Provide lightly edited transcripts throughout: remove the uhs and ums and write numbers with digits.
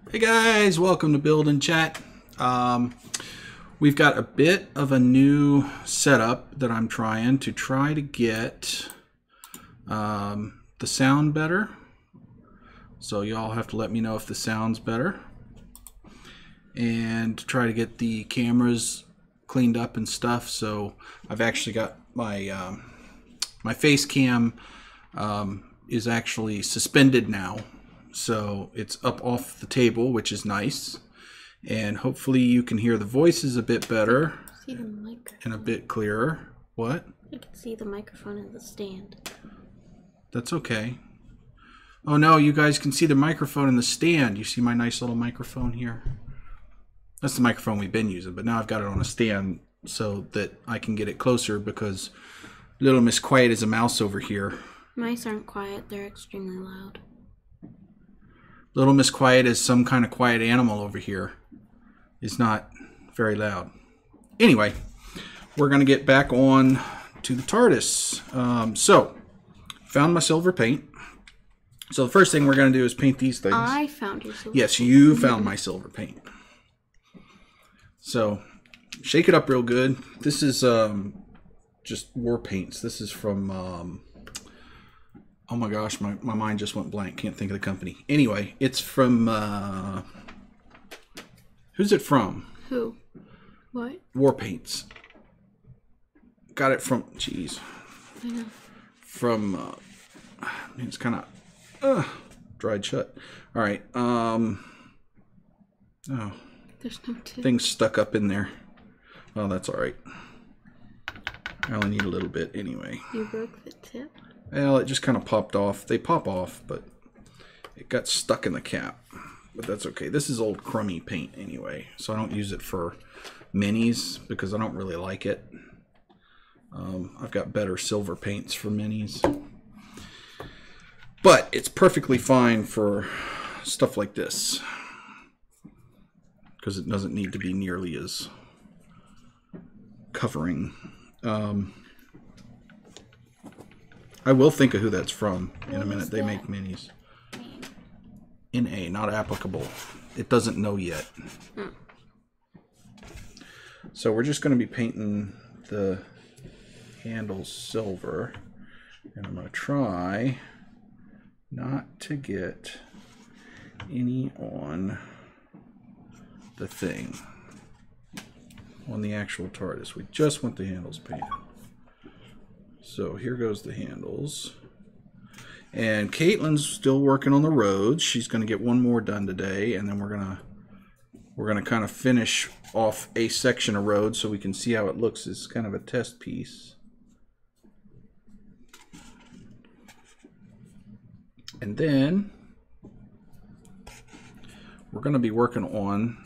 Hey guys, welcome to Build and Chat. We've got a bit of a new setup that I'm trying to get the sound better. So y'all have to let me know if the sound's better. And to try to get the cameras cleaned up and stuff. So I've actually got my my face cam is actually suspended now. So it's up off the table, which is nice. And hopefully you can hear the voices a bit better and a bit clearer. What? I can see the microphone in the stand. That's okay. Oh no, you guys can see the microphone in the stand. You see my nice little microphone here? That's the microphone we've been using, but now I've got it on a stand so that I can get it closer because little Miss Quiet is a mouse over here. Mice aren't quiet, they're extremely loud. Little Miss Quiet is some kind of quiet animal over here. It's not very loud. Anyway, we're going to get back on to the TARDIS. So, found my silver paint. So the first thing we're going to do is paint these things. I found your silver. Yes, you found my silver paint. So, shake it up real good. This is just war paints. This is from... oh my gosh, my mind just went blank. Can't think of the company. Anyway, it's from... who's it from? Who? What? War Paints. Got it from... Jeez. I know. From... it's kind of... dried shut. Alright. Oh. There's no tip. Things stuck up in there. Well, that's alright. I only need a little bit anyway. You broke the tip? Well, it just kind of popped off. They pop off, but it got stuck in the cap. But that's okay. This is old crummy paint anyway, so I don't use it for minis because I don't really like it. I've got better silver paints for minis. But it's perfectly fine for stuff like this because it doesn't need to be nearly as covering. I will think of who that's from in a minute. They make minis. NA, not applicable. It doesn't know yet. So we're just going to be painting the handles silver. And I'm going to try not to get any on the thing. On the actual TARDIS. We just want the handles painted. So here goes the handles. And Caitlin's still working on the roads. She's going to get one more done today, and then we're gonna kind of finish off a section of road so we can see how it looks as kind of a test piece. And then we're going to be working on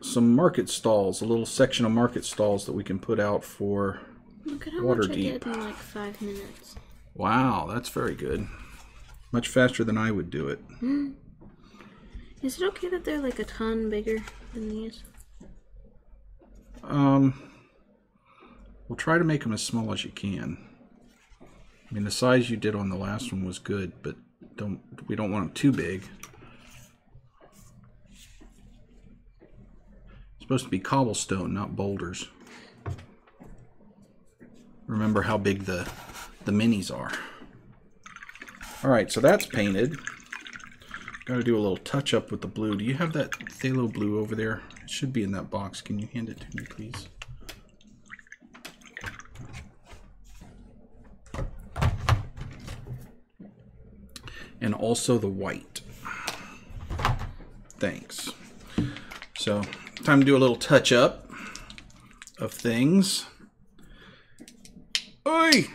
some market stalls, a little section of market stalls that we can put out for Look at how water much deep. I did in like 5 minutes. Wow, that's very good. Much faster than I would do it. Is it okay that they're like a ton bigger than these? We'll try to make them as small as you can. I mean, the size you did on the last one was good, but we don't want them too big. It's supposed to be cobblestone, not boulders. Remember how big the minis are. Alright, so that's painted. Got to do a little touch up with the blue. Do you have that phthalo blue over there? It should be in that box. Can you hand it to me, please? And also the white. Thanks. So, time to do a little touch up of things. Oi!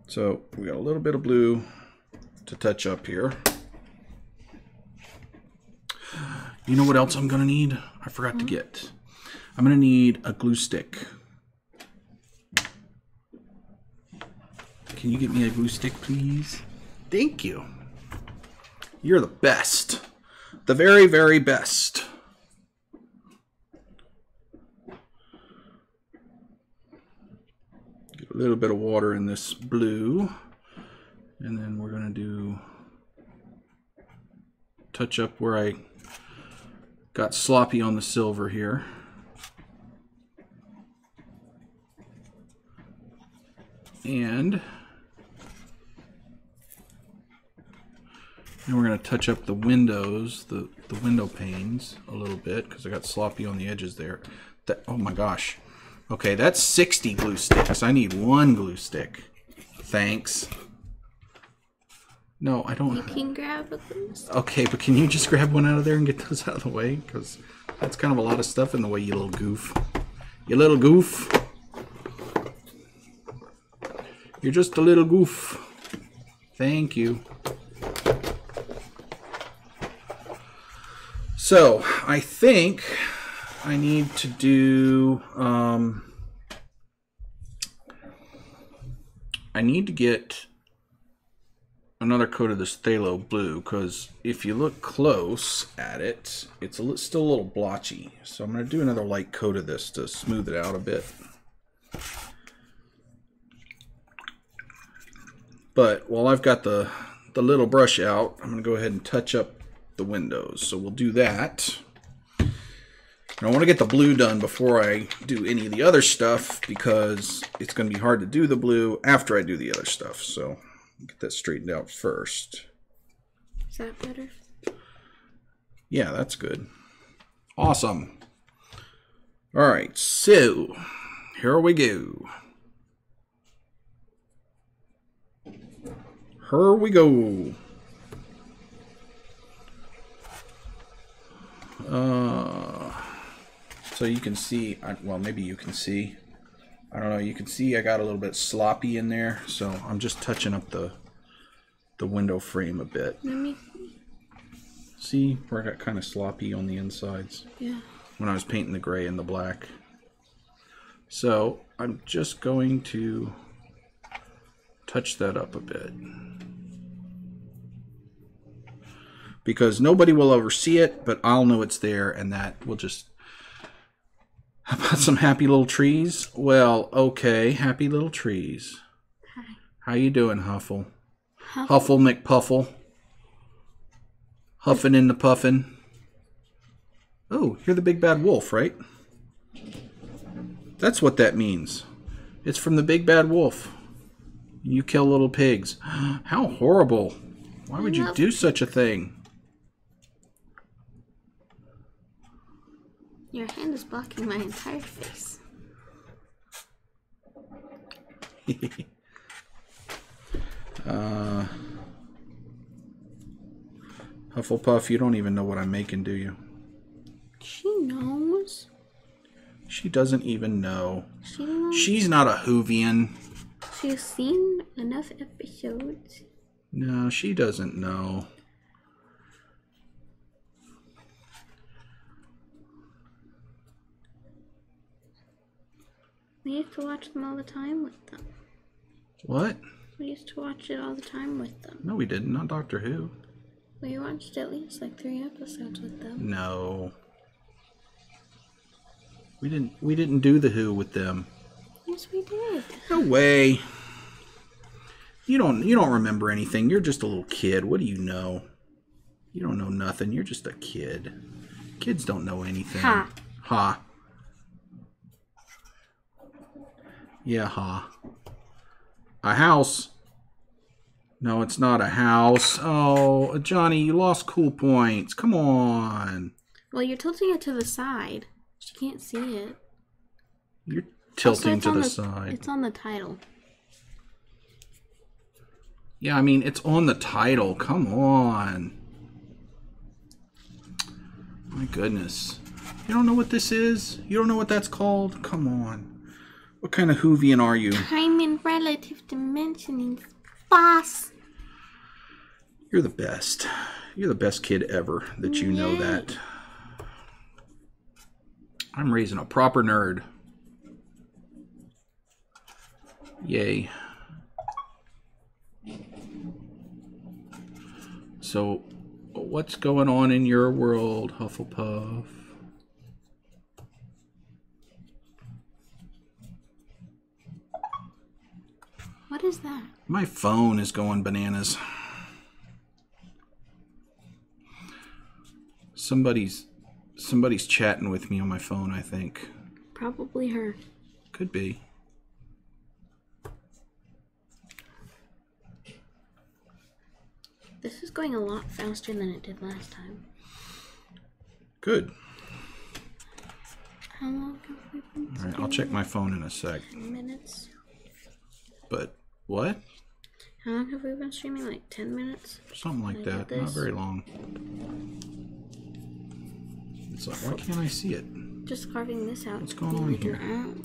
So we got a little bit of blue to touch up here. You know what else I'm gonna need? I forgot to get. I'm gonna need a glue stick. Can you get me a glue stick, please? Thank you. You're the best. The very, very best. Get a little bit of water in this blue. And then we're going to do touch up where I got sloppy on the silver here. And then we're going to touch up the windows, the window panes a little bit because I got sloppy on the edges there. Oh my gosh. Okay, that's 60 glue sticks. I need 1 glue stick. Thanks. No, I don't. You can grab a glue stick. Okay, but can you just grab one out of there and get those out of the way? Because that's kind of a lot of stuff in the way, you little goof. You little goof. You're just a little goof. Thank you. So, I think I need to do, I need to get another coat of this phthalo blue, because if you look close at it, it's still a little blotchy. So I'm going to do another light coat of this to smooth it out a bit. But while I've got the little brush out, I'm going to go ahead and touch up the windows. So we'll do that. And I want to get the blue done before I do any of the other stuff, because it's going to be hard to do the blue after I do the other stuff. So get that straightened out first. Is that better? Yeah, that's good. Awesome. All right, so here we go. Here we go. So you can see, well, maybe you can see. I don't know, you can see I got a little bit sloppy in there, so I'm just touching up the window frame a bit. Let me see where I got kind of sloppy on the insides? Yeah. When I was painting the gray and the black. So I'm just going to touch that up a bit. Because nobody will ever see it, but I'll know it's there, and that will just... How about some happy little trees? Well, okay, happy little trees. Hi. How you doing, Huffle? Huffle McPuffle. Huffing in the puffin'. Oh, you're the big bad wolf, right? That's what that means. It's from the big bad wolf. You kill little pigs. How horrible. Why would you do such a thing? Your hand is blocking my entire face. Hufflepuff, you don't even know what I'm making, do you? She knows. She doesn't even know. She knows. She's not a Whovian. She's seen enough episodes. No, she doesn't know. We used to watch them all the time with them. What? We used to watch it all the time with them. No, we didn't. Not Doctor Who. We watched at least like 3 episodes with them. No. We didn't do the Who with them. Yes, we did. No way. You don't remember anything. You're just a little kid. What do you know? You don't know nothing. You're just a kid. Kids don't know anything. Ha. Ha. Yeah, ha. A house. No, it's not a house. Oh, Johnny, you lost cool points. Come on. Well, you're tilting it to the side. She can't see it. You're tilting Also, to the side. It's on the title. Yeah, I mean, it's on the title. Come on. My goodness. You don't know what this is? You don't know what that's called? Come on. What kind of Whovian are you? Time in relative dimensioning. Boss. You're the best. You're the best kid ever that you know that. I'm raising a proper nerd. Yay. So, what's going on in your world, Hufflepuff? What is that? My phone is going bananas. Somebody's chatting with me on my phone, I think. Probably her. Could be. This is going a lot faster than it did last time. Good. How long have we been All right, I'll check my phone in a sec. 10 minutes. But what? How long have we been streaming? Like 10 minutes? Something like that. Not very long. It's like, why can't I see it? Just carving this out. What's going on like here? An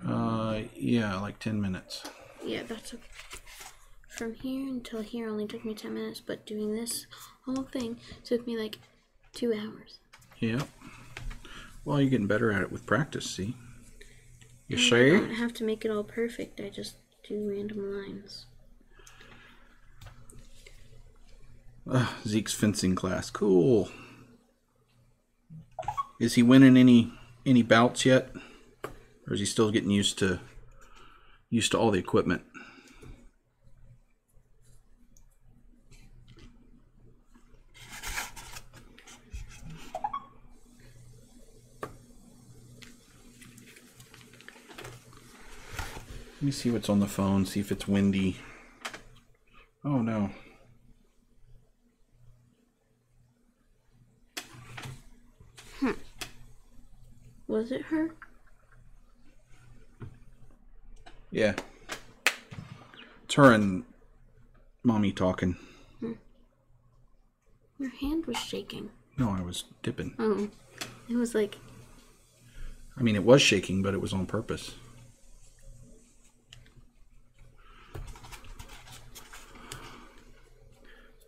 hour. Yeah, like 10 minutes. Yeah, that's okay. From here until here only took me 10 minutes, but doing this whole thing took me like 2 hours. Yep. Well, you're getting better at it with practice, see? You I see? don't have to make it all perfect. I just do random lines. Zeke's fencing class. Cool. Is he winning any bouts yet? Or is he still getting used to all the equipment? Let me see what's on the phone, see if it's windy. Oh no. Was it her? Yeah. It's her and Mommy talking. Your hand was shaking. No, I was dipping. Oh. It was like... I mean, it was shaking, but it was on purpose.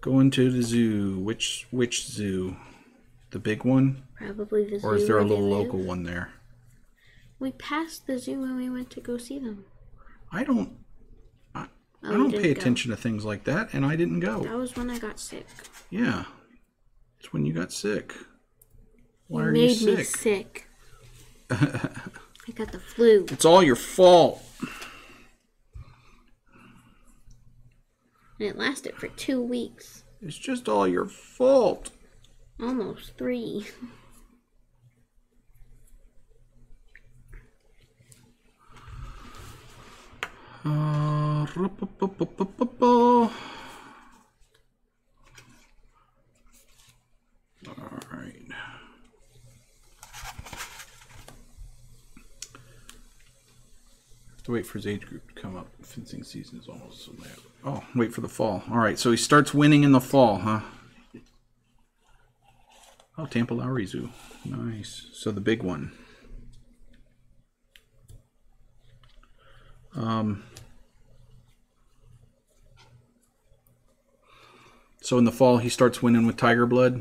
Going to the zoo. Which zoo? The big one? Probably the zoo. Or is there a where they little live. local one there? We passed the zoo when we went to go see them. I don't Oh, I don't you pay didn't go. attention to things like that, and I didn't go. That was when I got sick. Yeah. It's when you got sick. Why You are made you me sick? sick. I got the flu. It's all your fault. And it lasted for 2 weeks. It's just all your fault. Almost 3. Alright. Have to wait for his age group to come up. Fencing season is almost so bad. Oh, wait for the fall. Alright, so he starts winning in the fall, huh? Oh, Tampa Lowry Zoo. Nice. So the big one. So in the fall he starts winning with Tiger Blood.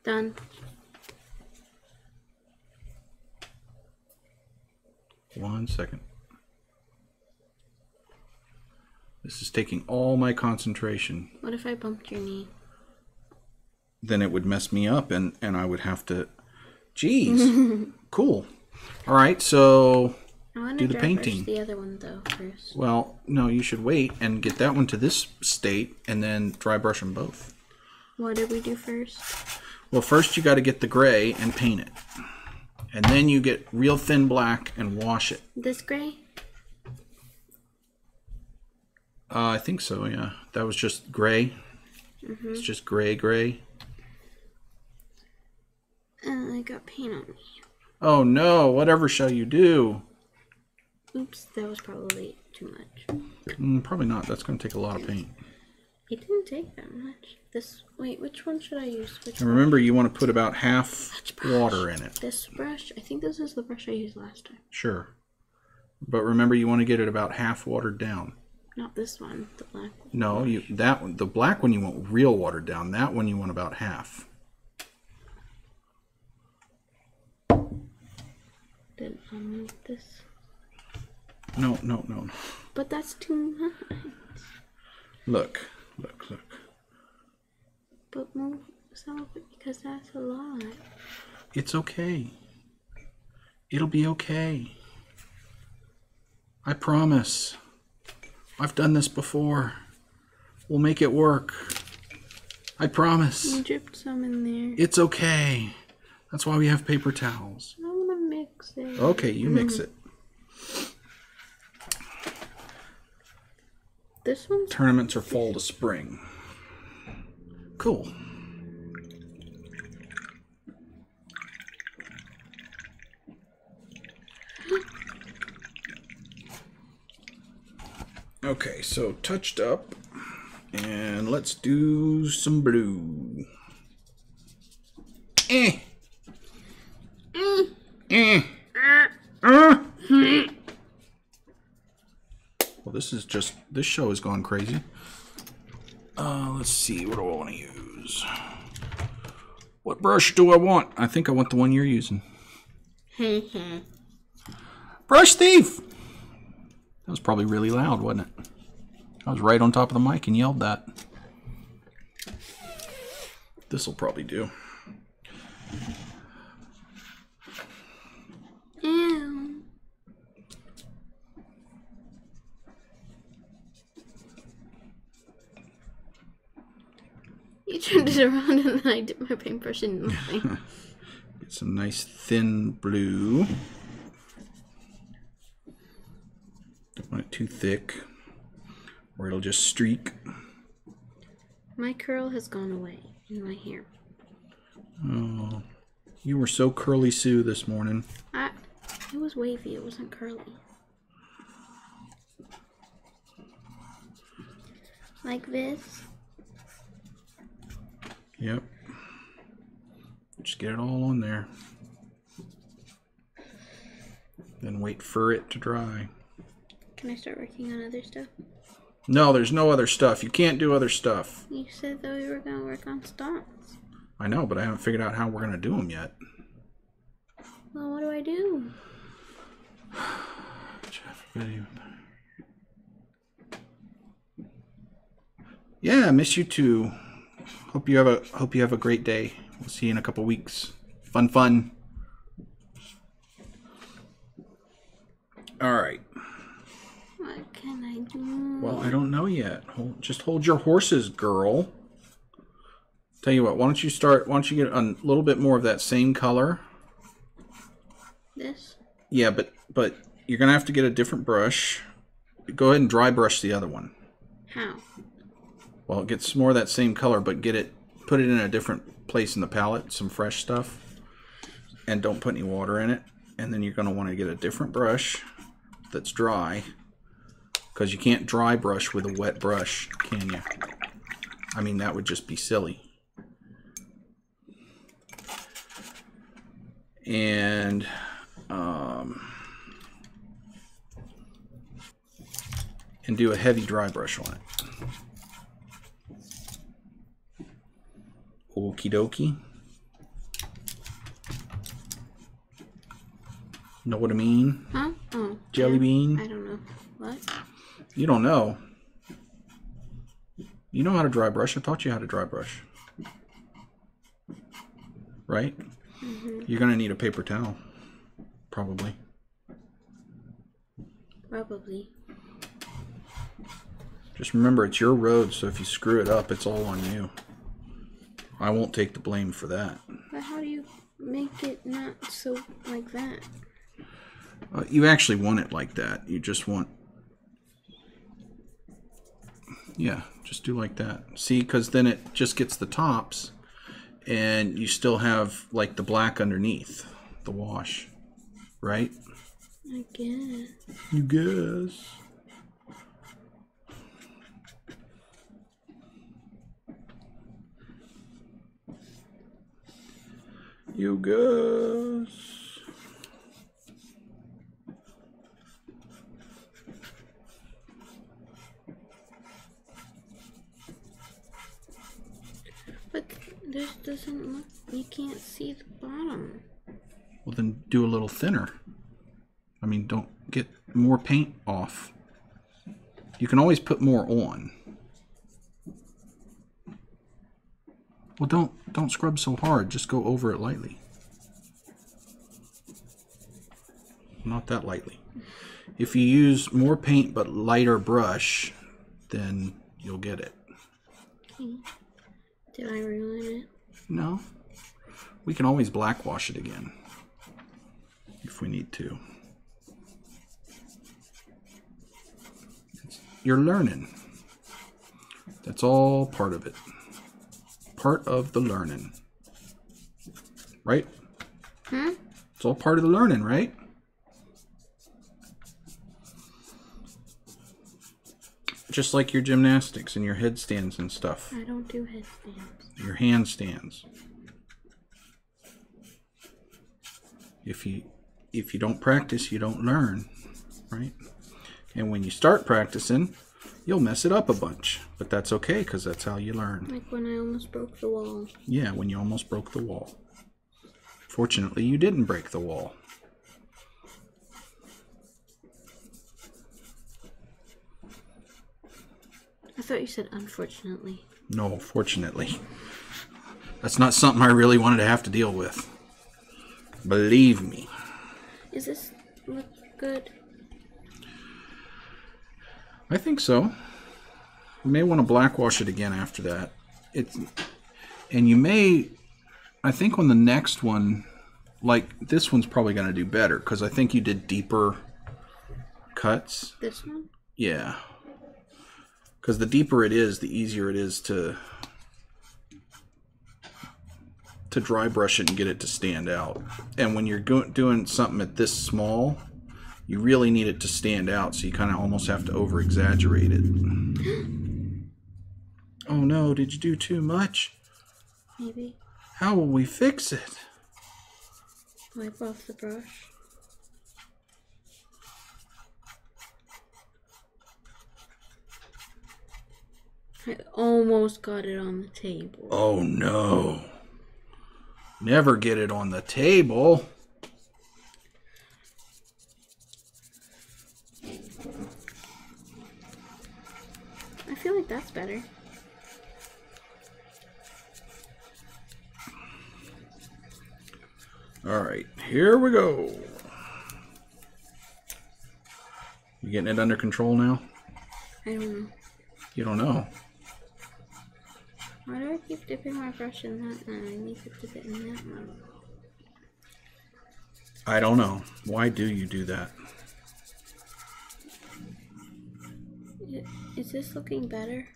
Done. One second. This is taking all my concentration. What if I bumped your knee? Then it would mess me up and I would have to... Jeez. Cool. All right, so I want do to the painting. the other one though first. Well, no, you should wait and get that one to this state and then dry brush them both. What did we do first? Well, first you got to get the gray and paint it. And then you get real thin black and wash it. This gray? I think so, yeah. That was just gray. It's just gray. And I got paint on me. Oh no, whatever shall you do? Oops, that was probably too much. Probably not. That's going to take a lot of paint. It didn't take that much. Wait, which one should I use? And remember, you want to put about half water in it. This brush? I think this is the brush I used last time. Sure. But remember, you want to get it about half watered down. Not this one, the black one. No, that one, the black one you want real watered down. That one you want about half. Did I move this? No. But that's too much. Look. But move some of it because that's a lot. It's okay. It'll be okay. I promise. I've done this before. We'll make it work. I promise. You dripped some in there. It's okay. That's why we have paper towels. I want to mix it. Okay, you mix it. This one's... Tournaments are fall to spring. Cool. Okay, so touched up. And let's do some blue. Well, this show has gone crazy. Let's see, what do I want to use? What brush do I want? I think I want the one you're using. Brush thief! That was probably really loud, wasn't it? I was right on top of the mic and yelled that. This'll probably do. Ew. You turned it around and then I dipped my paintbrush in nothing. Get some nice thin blue. Don't want it too thick, or it'll just streak. My curl has gone away in my hair. Oh, you were so curly Sue this morning. It was wavy, it wasn't curly. Like this. Yep. Just get it all on there. Then wait for it to dry. Can I start working on other stuff? No, there's no other stuff. You can't do other stuff. You said that we were going to work on stalks. I know, but I haven't figured out how we're going to do them yet. Well, what do I do? Yeah, I miss you too. Hope you have a great day. We'll see you in a couple weeks. Fun. All right. What can I do? Well, I don't know yet. Just hold your horses, girl. Tell you what, why don't you get a little bit more of that same color? This? Yeah, but you're going to have to get a different brush. Go ahead and dry brush the other one. How? Well, it gets more of that same color, but put it in a different place in the palette, some fresh stuff. And don't put any water in it. And then you're going to want to get a different brush that's dry. Because you can't dry brush with a wet brush, can you? I mean, that would just be silly. And do a heavy dry brush on it. Okie dokie. Know what I mean? Huh? Oh. Jelly bean? I don't know. What? You don't know. You know how to dry brush. I taught you how to dry brush. Right? Mm-hmm. You're going to need a paper towel. Probably. Probably. Just remember, it's your road, so if you screw it up, it's all on you. I won't take the blame for that. But how do you make it not so like that? You actually want it like that. You just want... Yeah, just do like that. See, because then it just gets the tops, and you still have, like, the black underneath the wash. Right? I guess. You guess. You guys. But this doesn't look, you can't see the bottom. Well, then do a little thinner. I mean, don't get more paint off. You can always put more on. Well, don't scrub so hard. Just go over it lightly. Not that lightly. If you use more paint but lighter brush, then you'll get it. Okay. Did I ruin it? No. We can always blackwash it again if we need to. You're learning. That's all part of it. Part of the learning. Right? It's all part of the learning, right? Just like your gymnastics and your headstands and stuff. I don't do headstands. Your handstands. If you don't practice, you don't learn, right? And when you start practicing, you'll mess it up a bunch. But that's okay, because that's how you learn. Like when I almost broke the wall. Yeah, when you almost broke the wall. Fortunately, you didn't break the wall. I thought you said unfortunately. No, fortunately. That's not something I really wanted to have to deal with. Believe me. Is this look good? I think so. You may want to blackwash it again after that. And you may, I think on the next one, like this one's probably going to do better because I think you did deeper cuts. This one? Yeah. Because the deeper it is, the easier it is to dry brush it and get it to stand out. And when you're doing something at this small, you really need it to stand out, so you kind of almost have to over-exaggerate it. Oh no, did you do too much? Maybe. How will we fix it? Wipe off the brush. I almost got it on the table. Oh no. Never get it on the table. I feel like that's better. All right, here we go. You getting it under control now? I don't know. You don't know. Why do I keep dipping my brush in that one? I need to dip it in that one. I don't know. Why do you do that? Is this looking better?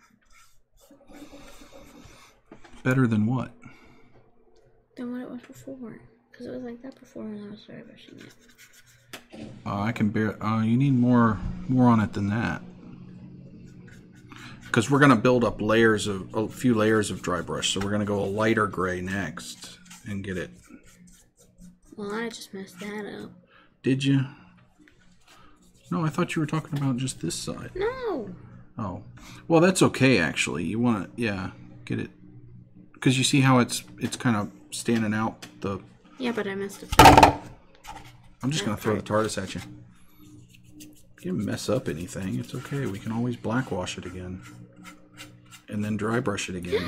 Better than what? Than what it was before. Because it was like that before when I was dry brushing it. I can bear. You need more on it than that. Because we're going to build up a few layers of dry brush. So we're going to go a lighter gray next and get it. Well, I just messed that up. Did you? No, I thought you were talking about just this side. No. Oh. Well, that's okay, actually. You want to, yeah, get it. Because you see how it's kind of standing out the... Yeah, but I messed up. I'm just going to throw the TARDIS at you. You didn't mess up anything. It's okay. We can always blackwash it again. And then dry brush it again.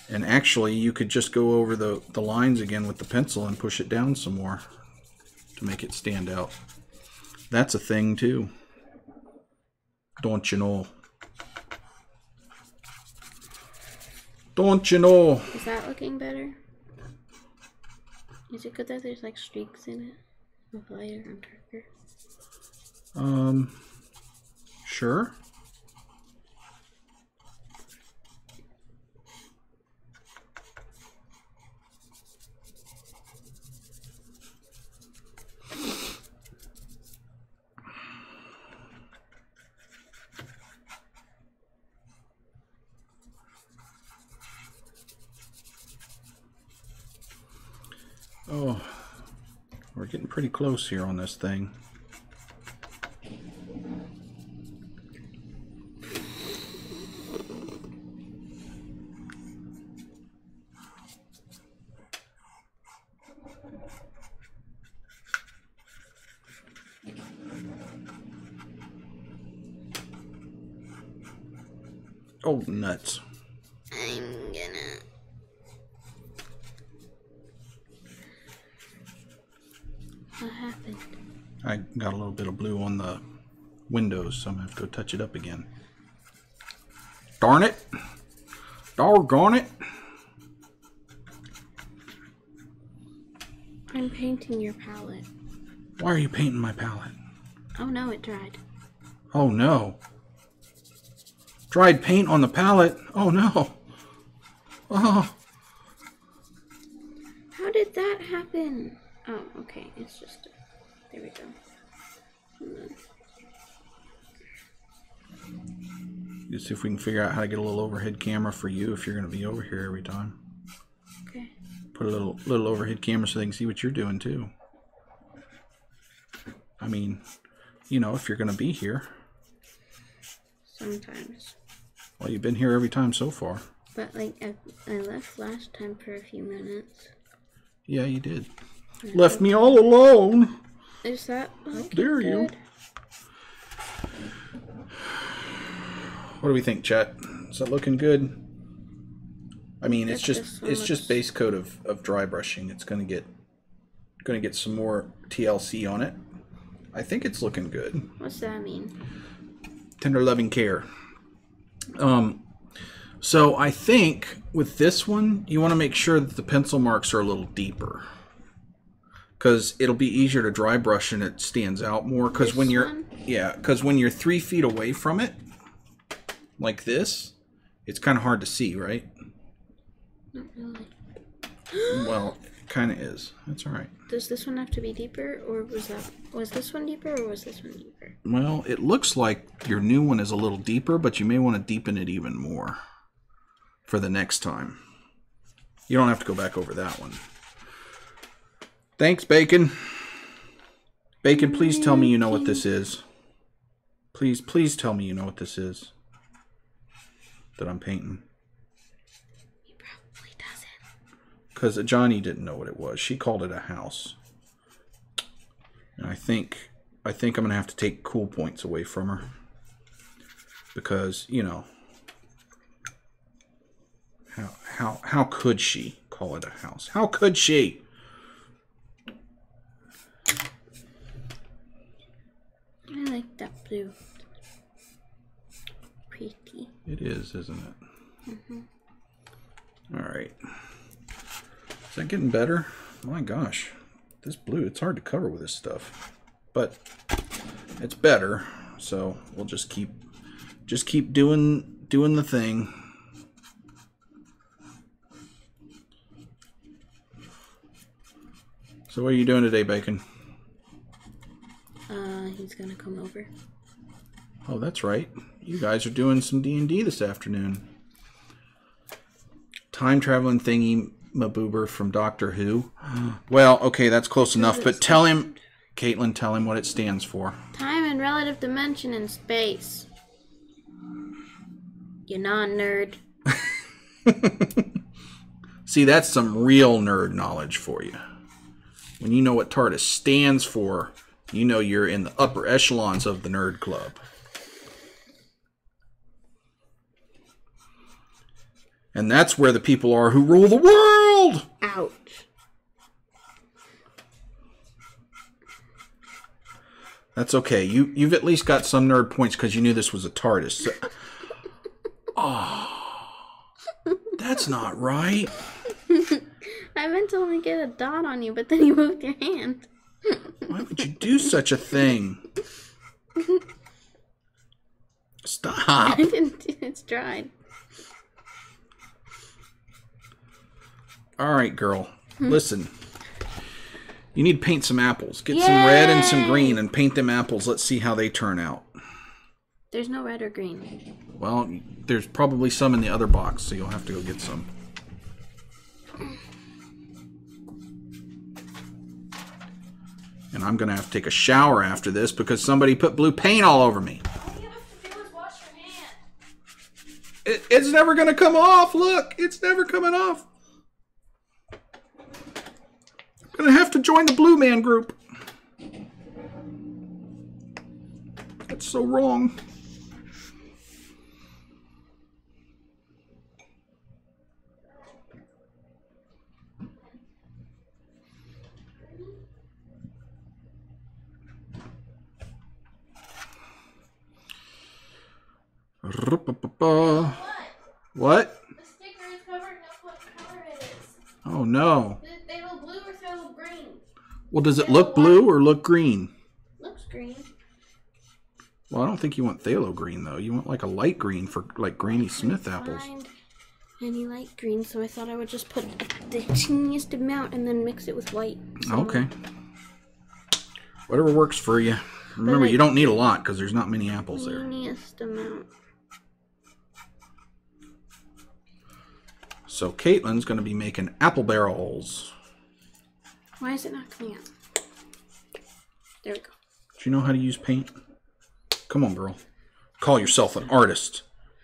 And actually, you could just go over the lines again with the pencil and push it down some more to make it stand out. That's a thing, too. Don't you know? Don't you know? Is that looking better? Is it good that there's like streaks in it? With lighter and darker? Sure. Oh, we're getting pretty close here on this thing. Oh, nuts. I'm gonna... What happened? I got a little bit of blue on the windows, so I'm going to have to go touch it up again. Darn it! Doggone it! I'm painting your palette. Why are you painting my palette? Oh no, it dried. Oh no. Dried paint on the palette? Oh no. Oh. How did that happen? Oh, okay. It's just... There we go. Let's see if we can figure out how to get a little overhead camera for you if you're going to be over here every time. Okay. Put a little overhead camera so they can see what you're doing too. I mean, you know, if you're going to be here. Sometimes. Well, you've been here every time so far. But, like, I left last time for a few minutes. Yeah, you did. Left me all alone. Is that How dare you? What do we think, chat? Is that looking good? I mean, it's just base coat of dry brushing. It's gonna get some more TLC on it. I think it's looking good. What's that mean? Tender loving care. So I think with this one, you want to make sure that the pencil marks are a little deeper, because it'll be easier to dry brush and it stands out more. Because when you're 3 feet away from it, like this, it's kind of hard to see, right? Not really. Well, it kind of is. That's all right. Does this one have to be deeper, or was this one deeper, or was this one deeper? Well, it looks like your new one is a little deeper, but you may want to deepen it even more for the next time. You don't have to go back over that one. Thanks, Bacon. Bacon, please tell me you know what this is. Please tell me you know what this is that I'm painting. He probably doesn't. Because Johnny didn't know what it was. She called it a house. And I think I'm going to have to take cool points away from her. Because, you know, how could she call it a house? How could she? I like that blue. Pretty. It is, isn't it? Mm-hmm. All right. Is that getting better? My gosh, this blue, it's hard to cover with this stuff, but it's better. So we'll just keep doing the thing. So what are you doing today, Bacon? He's gonna come over. Oh, that's right. You guys are doing some D&D this afternoon. Time traveling thingy maboober from Doctor Who. Well, okay, that's close enough, but tell him, Caitlin, tell him what it stands for. Time and relative dimension in space. You non-nerd. See, that's some real nerd knowledge for you. When you know what TARDIS stands for, you know you're in the upper echelons of the nerd club. And that's where the people are who rule the world! Ouch. That's okay. You've at least got some nerd points because you knew this was a TARDIS. So... Oh, that's not right. I meant to only get a dot on you, but then you moved your hand. Why would you do such a thing? Stop. I didn't. It's dried. All right, girl. Listen. You need to paint some apples. Get some red and some green and paint them apples. Let's see how they turn out. There's no red or green. Well, there's probably some in the other box, so you'll have to go get some. And I'm going to have to take a shower after this because somebody put blue paint all over me. All you have to do is wash your hand. It's never going to come off. Look, it's never coming off. I'm going to have to join the Blue Man group. That's so wrong. What? The sticker is covering up what color it is. Oh no. They look blue or they look green? Well, does it look blue or look green? Looks green. Well, I don't think you want phthalo green, though. You want like a light green for like Granny Smith apples. Find any light green, so I thought I would just put the teeniest amount and then mix it with white. So Okay. Whatever works for you. Remember, you don't need a lot because there's not many apples there. Teeniest amount. So Caitlin's going to be making apple barrels. Why is it not coming out? There we go. Do you know how to use paint? Come on, girl. Call yourself an artist.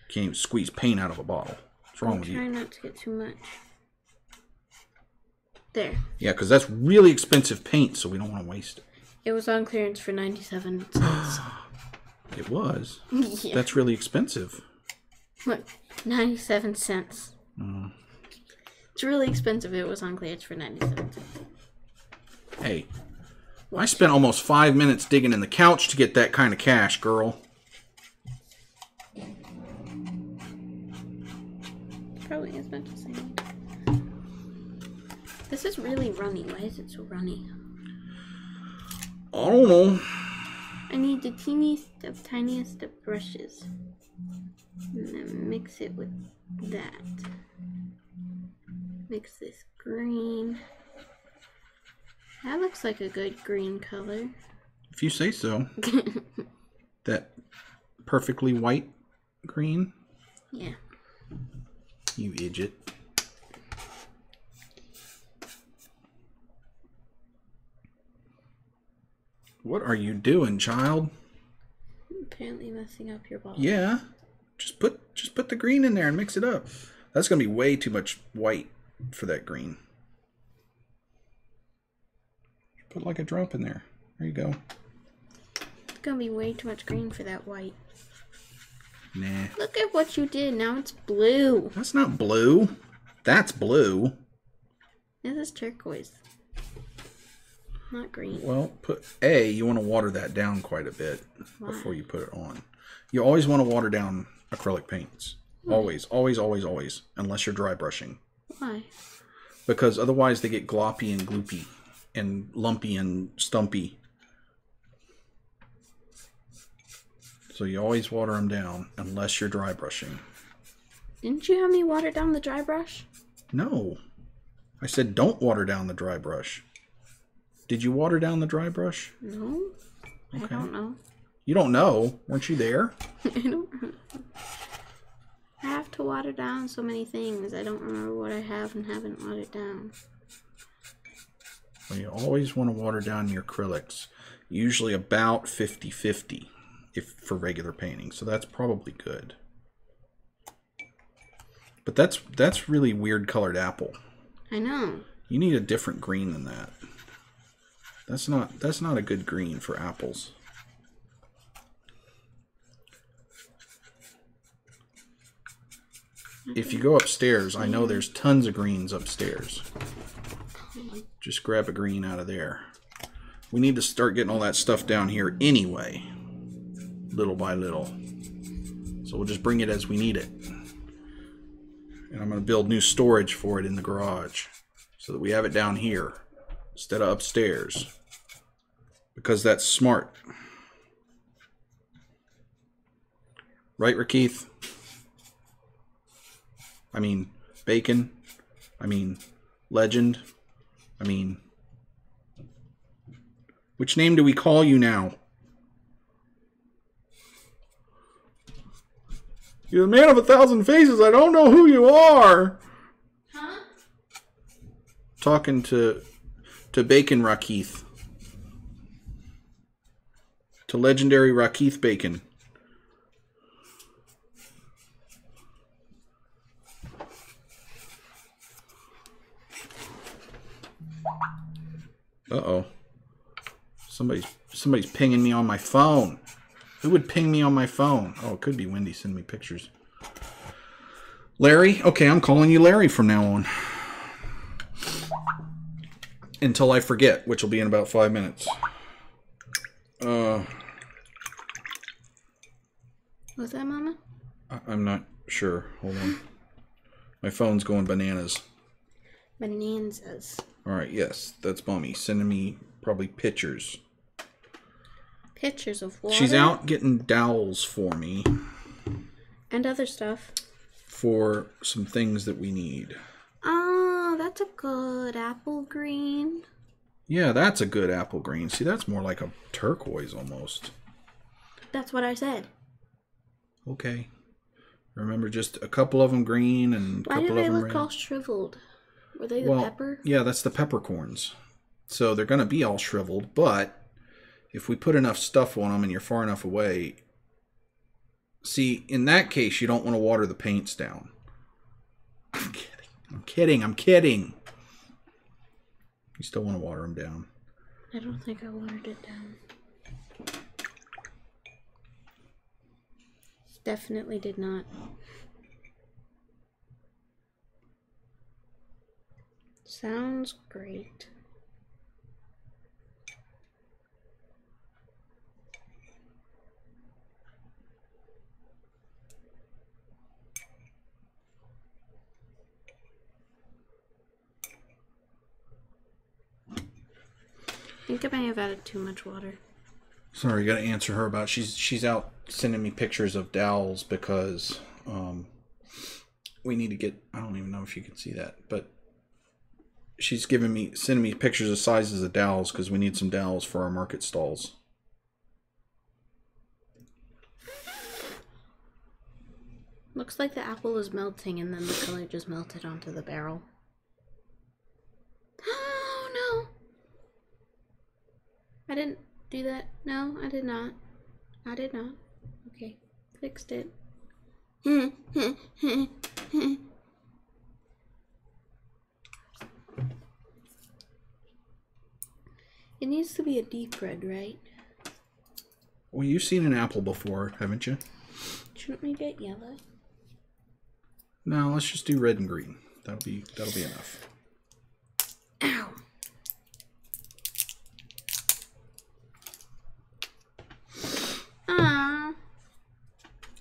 Can't even squeeze paint out of a bottle. What's wrong with you? Try not to get too much. There. Yeah, because that's really expensive paint, so we don't want to waste it. It was on clearance for 97 cents. It was. Yeah. That's really expensive. Look, 97 cents. It's really expensive. It was on clearance for 97 cents. Hey, I spent almost 5 minutes digging in the couch to get that kind of cash, girl. Probably as much as I need. This is really runny. Why is it so runny? I don't know. I need the teeniest of tiniest of brushes. And then mix it with that. Mix this green. That looks like a good green color. If you say so. That perfectly white green? Yeah. You idiot. What are you doing, child? Apparently messing up your ball. Yeah. Just put the green in there and mix it up. That's going to be way too much white for that green. Put like a drop in there. There you go. It's gonna be way too much green for that white. Nah. Look at what you did. Now it's blue. That's not blue. That's blue. This is turquoise. Not green. Well, you want to water that down quite a bit before you put it on. You always want to water down acrylic paints. Always, always, always, always. Unless you're dry brushing. Why? Because otherwise they get gloppy and gloopy and lumpy and stumpy. So you always water them down unless you're dry brushing. Didn't you have me water down the dry brush? No. I said don't water down the dry brush. Did you water down the dry brush? No. Okay. I don't know. You don't know? Weren't you there? I don't. I have to water down so many things. I don't remember what I have and haven't watered down. Well, you always want to water down your acrylics. Usually about 50-50 for regular painting. So that's probably good. But that's really weird colored apple. I know. You need a different green than that. That's not a good green for apples. If you go upstairs, I know there's tons of greens upstairs. Just grab a green out of there. We need to start getting all that stuff down here anyway. Little by little. So we'll just bring it as we need it. And I'm going to build new storage for it in the garage. So that we have it down here. Instead of upstairs. Because that's smart. Right, Rakeith? I mean, Bacon. I mean, Legend. I mean, which name do we call you now? You're the man of 1,000 faces. I don't know who you are. Huh? Talking to Bacon Rakeith. To legendary Rakeith Bacon. Uh-oh. Somebody's pinging me on my phone. Who would ping me on my phone? Oh, it could be Wendy sending me pictures. Larry? Okay, I'm calling you Larry from now on. Until I forget, which will be in about 5 minutes. What's that, Mama? I'm not sure. Hold on. My phone's going bananas. Bonanzas. Alright, yes. That's Mommy sending me probably pictures. Pictures of water. She's out getting dowels for me. And other stuff. For some things that we need. Oh, that's a good apple green. Yeah, that's a good apple green. See, that's more like a turquoise almost. That's what I said. Okay. Remember, just a couple of them green and a couple of them red. Why do they look all shriveled? Were they the pepper? Yeah, that's the peppercorns. So they're going to be all shriveled, but if we put enough stuff on them and you're far enough away... See, in that case, you don't want to water the paints down. I'm kidding. You still want to water them down. I don't think I watered it down. Definitely did not. Sounds great. I think I may have added too much water. Sorry, you got to answer her about she's out sending me pictures of dowels because we need to get. I don't even know if you can see that, but she's sending me pictures of sizes of dowels because we need some dowels for our market stalls. Looks like the apple is melting and then the color just melted onto the barrel. Oh no! I didn't do that. No, I did not. I did not. Okay, fixed it. It needs to be a deep red, right? Well, you've seen an apple before, haven't you? Shouldn't we get yellow? No, let's just do red and green. That'll be enough. Ow.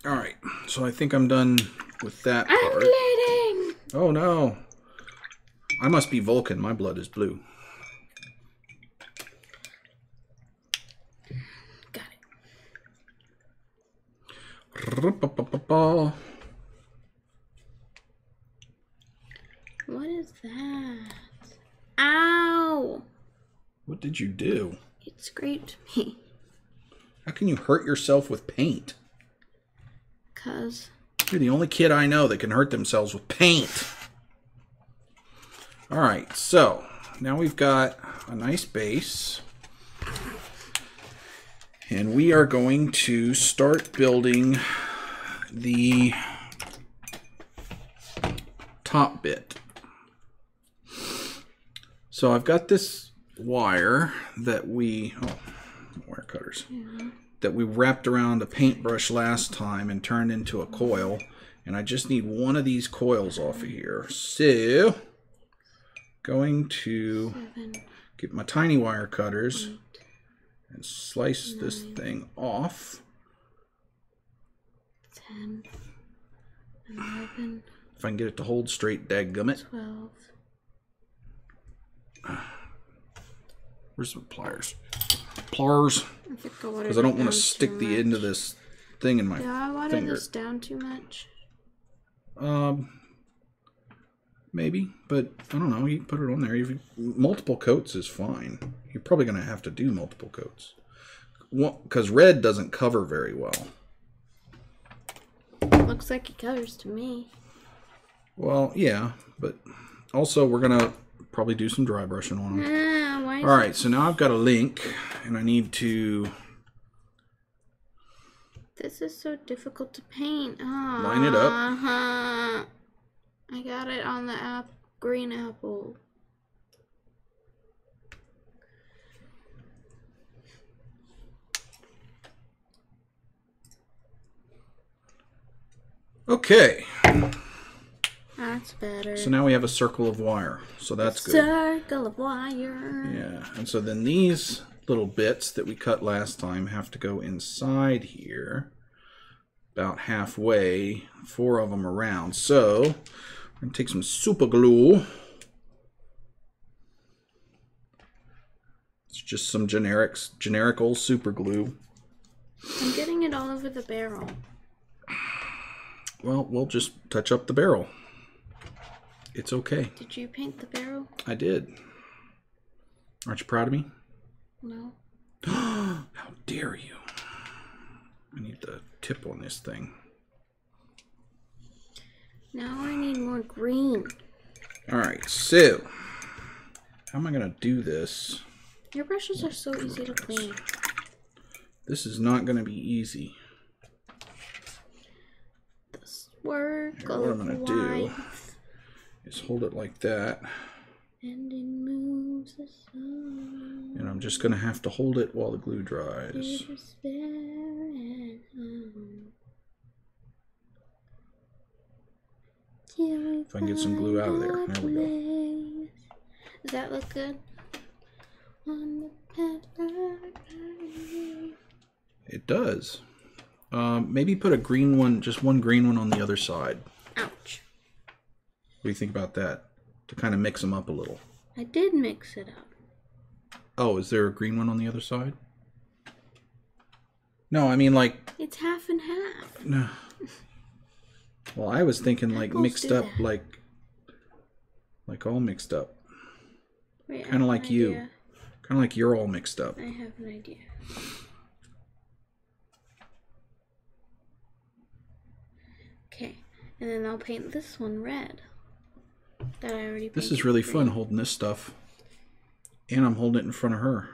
Alright, so I think I'm done with that part. I'm bleeding! Oh no. I must be Vulcan. My blood is blue. Got it. What is that? Ow! What did you do? It scraped me. How can you hurt yourself with paint? 'Cause You're the only kid I know that can hurt themselves with paint. Alright, so now we've got a nice base. And we are going to start building the top bit. So I've got this wire that wire cutters. yeah. That we wrapped around a paintbrush last time and turned into a coil. And I just need one of these coils off of here. So, going to get my tiny wire cutters and slice this thing off. 10, 11, If I can get it to hold straight, dadgummit. 12. Where's the pliers? Pliers. Because I don't want to stick the end of this thing in my finger. I watered finger. this down too much. Maybe, but I don't know. You can put it on there. Multiple coats is fine. You're probably going to have to do multiple coats. Because red doesn't cover very well. Looks like it covers to me. Well, yeah, but also we're going to probably do some dry brushing on them. Why Alright, so now I've got a link, and I need to... This is so difficult to paint. Line it up. I got it on the green apple. Okay. That's better. So now we have a circle of wire. So that's good. Circle of wire. Yeah, and so then these little bits that we cut last time have to go inside here about halfway, 4 of them around. So I'm going to take some super glue. It's just some generic old super glue. I'm getting it all over the barrel. Well, we'll just touch up the barrel. It's okay. Did you paint the barrel? I did. Aren't you proud of me? No. How dare you? I need the tip on this thing. Now I need more green. Alright, so how am I going to do this? Your brushes are so easy to clean. This is not going to be easy. The swirl Here, what I'm going to do is hold it like that. And it moves the sun. And I'm just going to have to hold it while the glue dries. If I can get some glue out of there. There we go. Does that look good? It does. Maybe put a green one, just one green one on the other side. Ouch. What do you think about that? To kind of mix them up a little. I did mix it up. Oh, is there a green one on the other side? No, I mean like... It's half and half. No. Well, I was thinking like mixed up, like all mixed up. Kind of like you. Kind of like you're all mixed up. I have an idea. Okay, and then I'll paint this one red. That I already painted. This is really fun holding this stuff. And I'm holding it in front of her.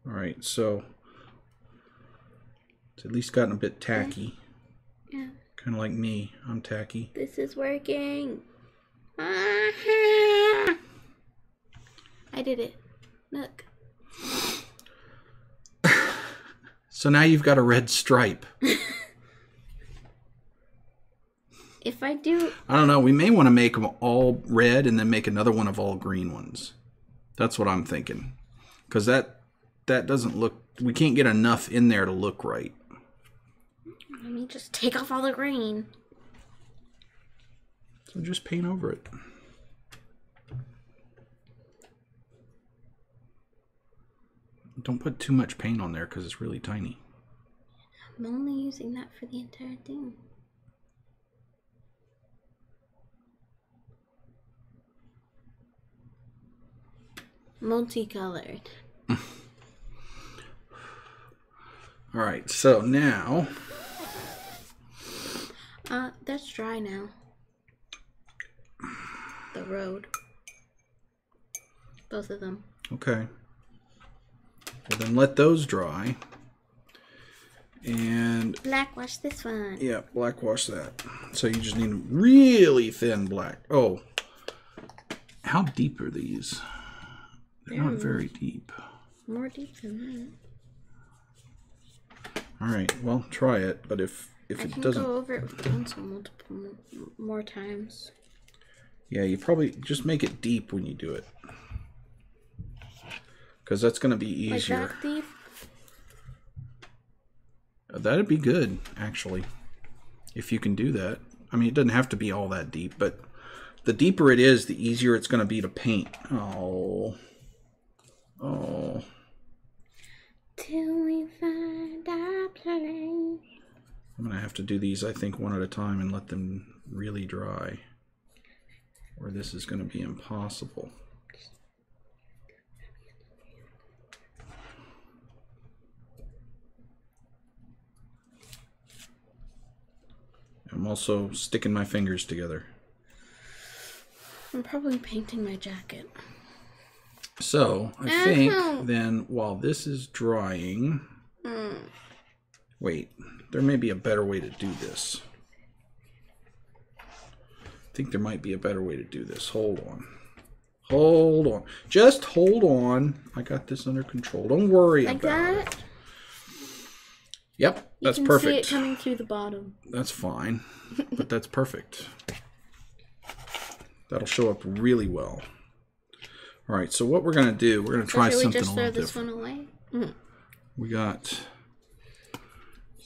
Alright, so it's at least gotten a bit tacky. Yeah. Kind of like me. I'm tacky. This is working. I did it. Look. So now you've got a red stripe. If I do... I don't know. We may want to make them all red and then make another one of all green ones. That's what I'm thinking. Because that doesn't look... We can't get enough in there to look right. Let me just take off all the green. So just paint over it. Don't put too much paint on there because it's really tiny. I'm only using that for the entire thing. Multicolored. Alright, so now... That's dry now. The road. Both of them. Okay. Well, then let those dry. And... Blackwash this one. Yeah, blackwash that. So you just need a really thin black. Oh. How deep are these? They're not very deep. More deep than that. Alright, well, try it. But if it doesn't... I can go over it with pencil multiple more times. Yeah, you probably just make it deep when you do it. Because that's going to be easier. Like that deep? That'd be good, actually. If you can do that. I mean, it doesn't have to be all that deep, but the deeper it is, the easier it's going to be to paint. Oh. Oh. Till we find our place. I'm going to have to do these, I think, one at a time and let them really dry. Or this is going to be impossible. I'm also sticking my fingers together. I'm probably painting my jacket. So, I think then while this is drying... Wait, there may be a better way to do this. I think there might be a better way to do this. Hold on. Hold on. Just hold on. I got this under control. Don't worry about it. Yep, that's perfect. You can see it coming through the bottom. That's fine, but that's perfect. That'll show up really well. All right, so what we're going to do, we're going to try something a little different. Should we just throw this one away? We got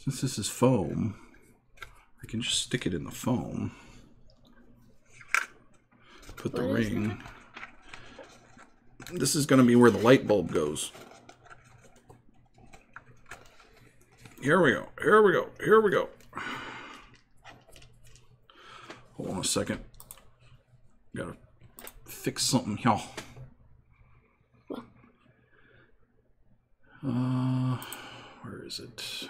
Since this is foam, I can just stick it in the foam. Put the ring. This is going to be where the light bulb goes. Here we go. Here we go. Here we go. Hold on a second. Gotta fix something here. Where is it?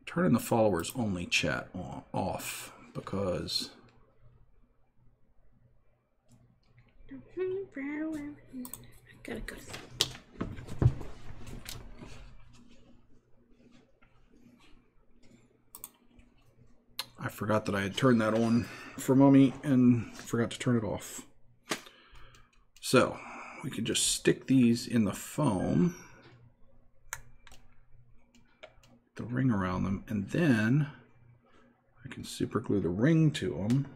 Turning the followers only chat off because gotta go. I forgot that I had turned that on for Mommy and forgot to turn it off. So we can just stick these in the foam, the ring around them, and then I can super glue the ring to them.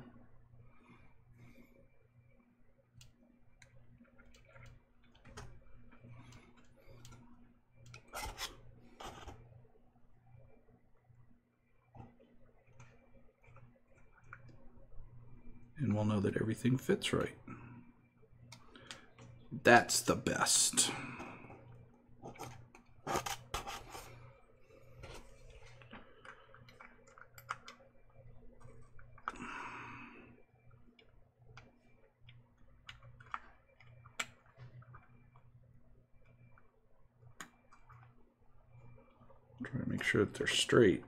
And we'll know that everything fits right. That's the best. Try to make sure that they're straight.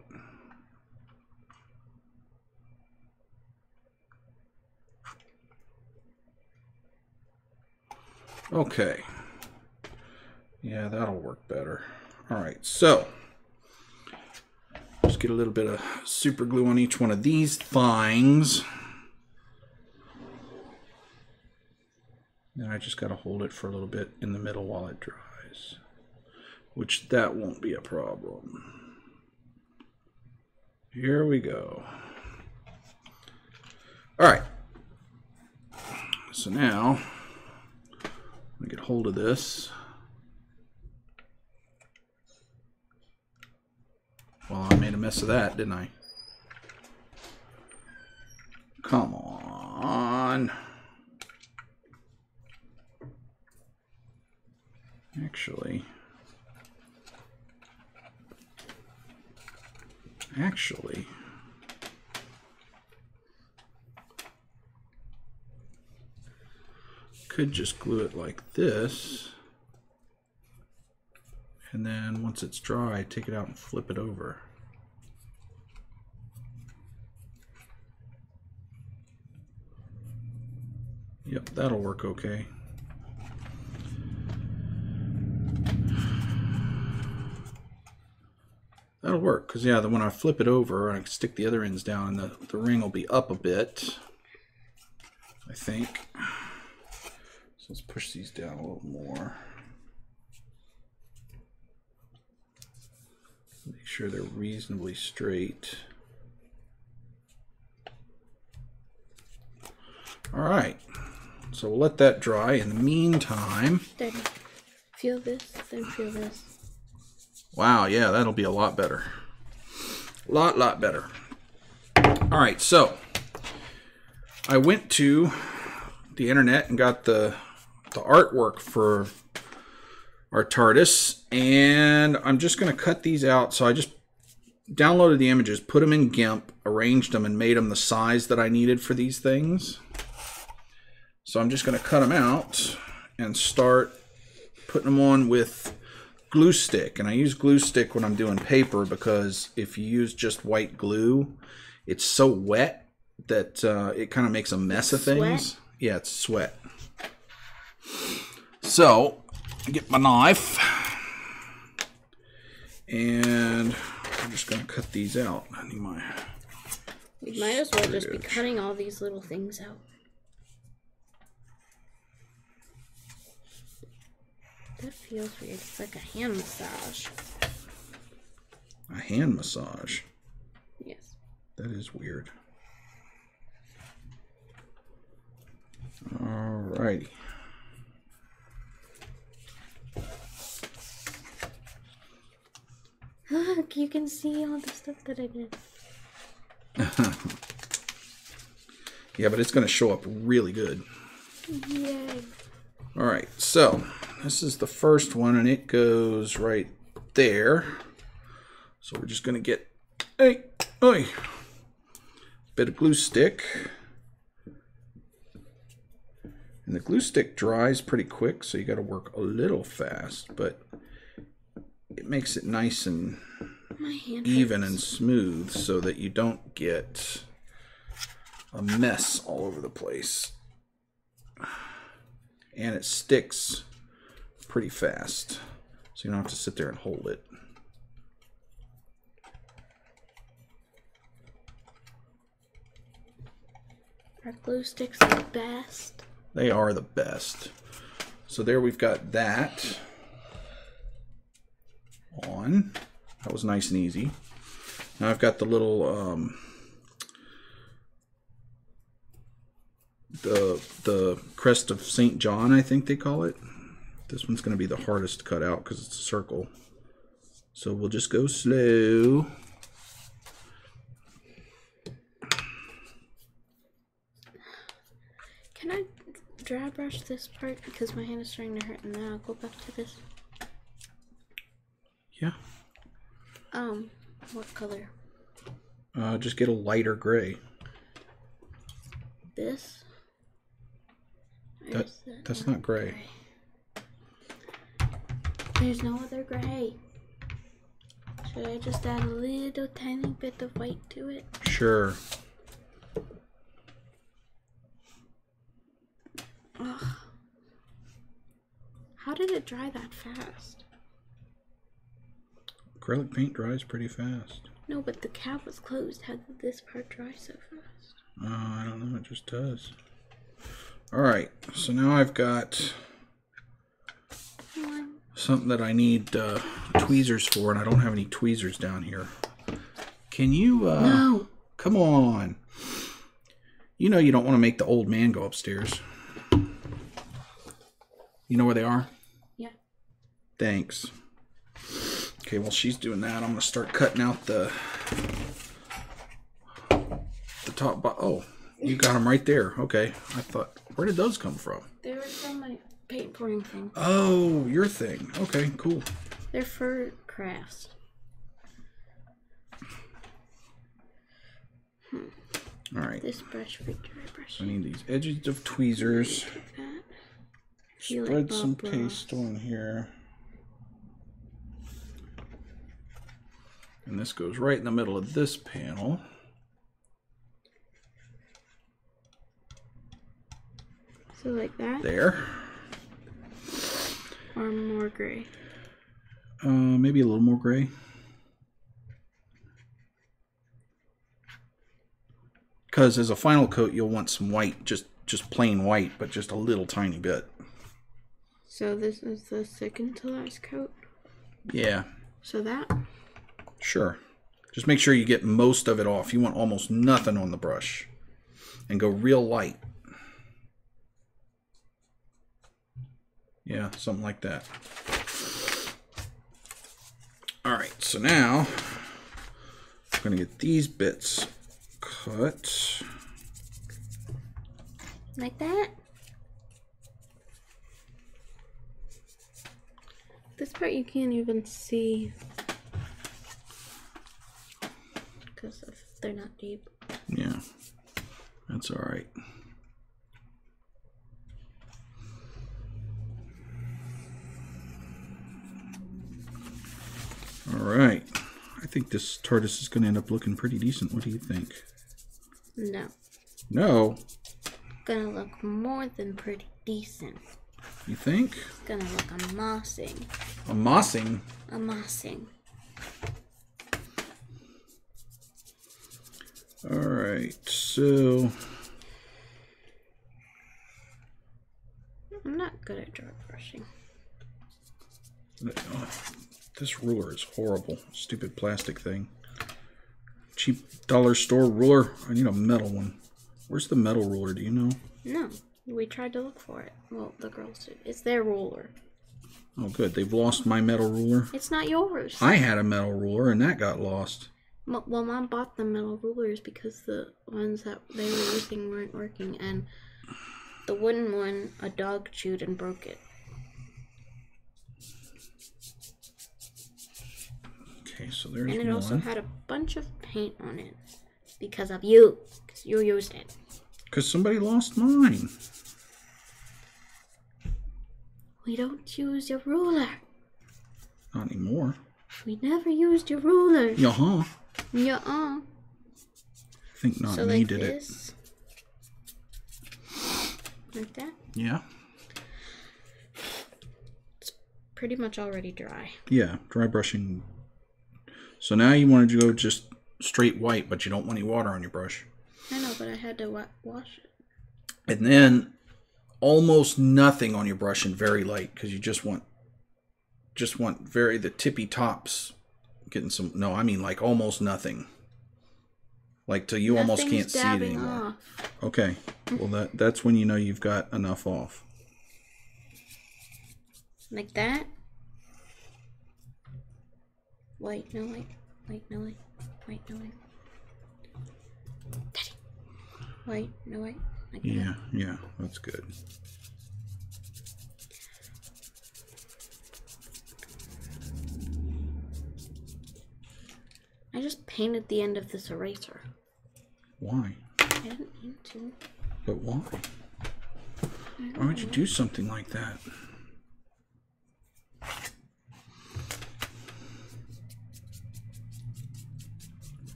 Okay. Yeah, that'll work better. All right, so just get a little bit of super glue on each one of these things. Then I just got to hold it for a little bit in the middle while it dries, which that won't be a problem. Here we go. All right. So now I get hold of this. Well, I made a mess of that, didn't I? Come on. Actually, could just glue it like this, and then once it's dry, take it out and flip it over. Yep, that'll work okay. That'll work, because yeah, when I flip it over, I can stick the other ends down, and the ring will be up a bit, I think. So let's push these down a little more. Make sure they're reasonably straight. All right, so we'll let that dry. In the meantime, Daddy, feel this, then feel this. Wow, yeah, that'll be a lot better. Lot better. All right, so I went to the internet and got the artwork for our TARDIS, and I'm just going to cut these out. So I just downloaded the images, put them in GIMP, arranged them, and made them the size that I needed for these things. So I'm just going to cut them out and start putting them on with glue stick. And I use glue stick when I'm doing paper because if you use just white glue, it's so wet that it kind of makes a mess of things. Sweat? Yeah, it's sweat. So I get my knife and I'm just going to cut these out. I need my... We might as well just be cutting all these little things out. That feels weird. It's like a hand massage. A hand massage? Yes. That is weird. Alrighty. Look, you can see all the stuff that I did. Yeah, but it's going to show up really good. Yay. All right, so this is the first one, and it goes right there. So we're just going to get a bit of glue stick. And the glue stick dries pretty quick, so you got to work a little fast, but it makes it nice and even and smooth so that you don't get a mess all over the place. And it sticks pretty fast, so you don't have to sit there and hold it. Our glue sticks are the best. They are the best. So there we've got that on. That was nice and easy. Now I've got the little the crest of St. John, I think they call it. This one's going to be the hardest to cut out because it's a circle. So we'll just go slow. Can I dry brush this part because my hand is starting to hurt, and then I'll go back to this? Yeah. What color? Just get a lighter gray. This? That's not gray. There's no other gray. Should I just add a little tiny bit of white to it? Sure. Ugh. How did it dry that fast? Acrylic paint dries pretty fast. No, but the cap was closed. How did this part dry so fast? I don't know. It just does. Alright, so now I've got something that I need tweezers for, and I don't have any tweezers down here. Can you... No! Come on! You know you don't want to make the old man go upstairs. You know where they are? Yeah. Thanks. Okay, while she's doing that, I'm going to start cutting out the top... Oh, you got them right there. Okay, I thought... Where did those come from? They were from my paint pouring thing. Oh, your thing. Okay, cool. They're for crafts. All right. This brush for dry brushing. I need these edges of tweezers. Spread some paste on here. And this goes right in the middle of this panel. So like that? There. Or more gray? Maybe a little more gray. Because as a final coat, you'll want some white, just plain white, but just a little tiny bit. So this is the second to last coat? Yeah. So that? Sure. Just make sure you get most of it off. You want almost nothing on the brush. And go real light. Yeah, something like that. Alright, so now I'm going to get these bits cut. Like that? This part you can't even see because they're not deep. Yeah, that's alright. Alright, I think this TARDIS is going to end up looking pretty decent. What do you think? No. No? Gonna look more than pretty decent. You think? It's gonna look amassing. Amassing? Amassing. Alright, so... I'm not good at dry brushing. This ruler is horrible. Stupid plastic thing. Cheap dollar store ruler. I need a metal one. Where's the metal ruler? Do you know? No. We tried to look for it. Well, the girls did. It's their ruler. Oh, good. They've lost my metal ruler. It's not yours. I had a metal ruler, and that got lost. Well, Mom bought the metal rulers because the ones that they were using weren't working, and the wooden one, a dog chewed and broke it. Okay, so there's one. And it also had a bunch of paint on it because of you. Because you used it. Because somebody lost mine. We don't use your ruler. Not anymore. We never used your ruler. Yeah-huh. Yeah-uh. I think not So me like did this. Like that. Yeah. It's pretty much already dry. Yeah, dry brushing. So now you wanted to go just straight white, but you don't want any water on your brush. I know, but I had to wash it. And then almost nothing on your brush and very light, because you just want the tippy tops getting some. No, I mean like almost nothing. Like till you almost can't see it anymore. Off. Okay. Well, that's when you know you've got enough off. Like that. White, no white. White, no white. White, no white. Daddy. White, no white. Like Yeah, that. yeah, that's good. I just painted the end of this eraser. Why? I didn't need to. But why? Why would you do something like that?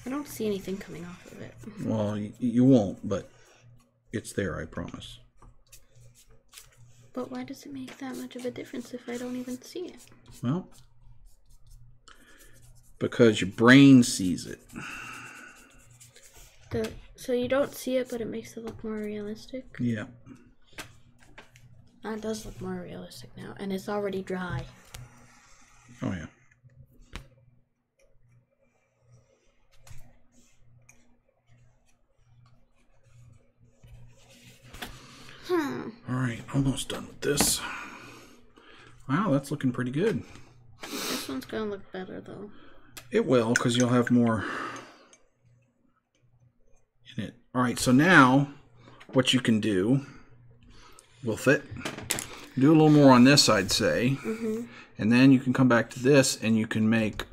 I don't see anything coming off of it. Well, you won't, but it's there, I promise. But why does it make that much of a difference if I don't even see it? Well, because your brain sees it. So you don't see it, but it makes it look more realistic? Yeah. That does look more realistic now, and it's already dry. Oh, yeah. All right, almost done with this. Wow, that's looking pretty good. This one's gonna look better, though. It will, because you'll have more in it. All right, so now what you can do with it, do a little more on this, I'd say. Mm-hmm. And then you can come back to this and you can make,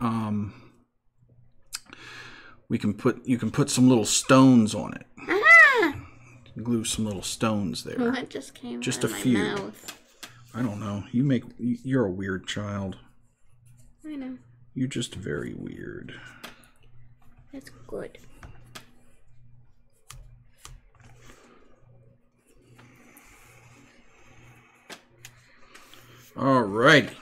you can put some little stones on it. Glue some little stones there. Well, that just came just out a of few. my mouth. I don't know. You're a weird child. I know. You're just very weird. That's good. Alrighty.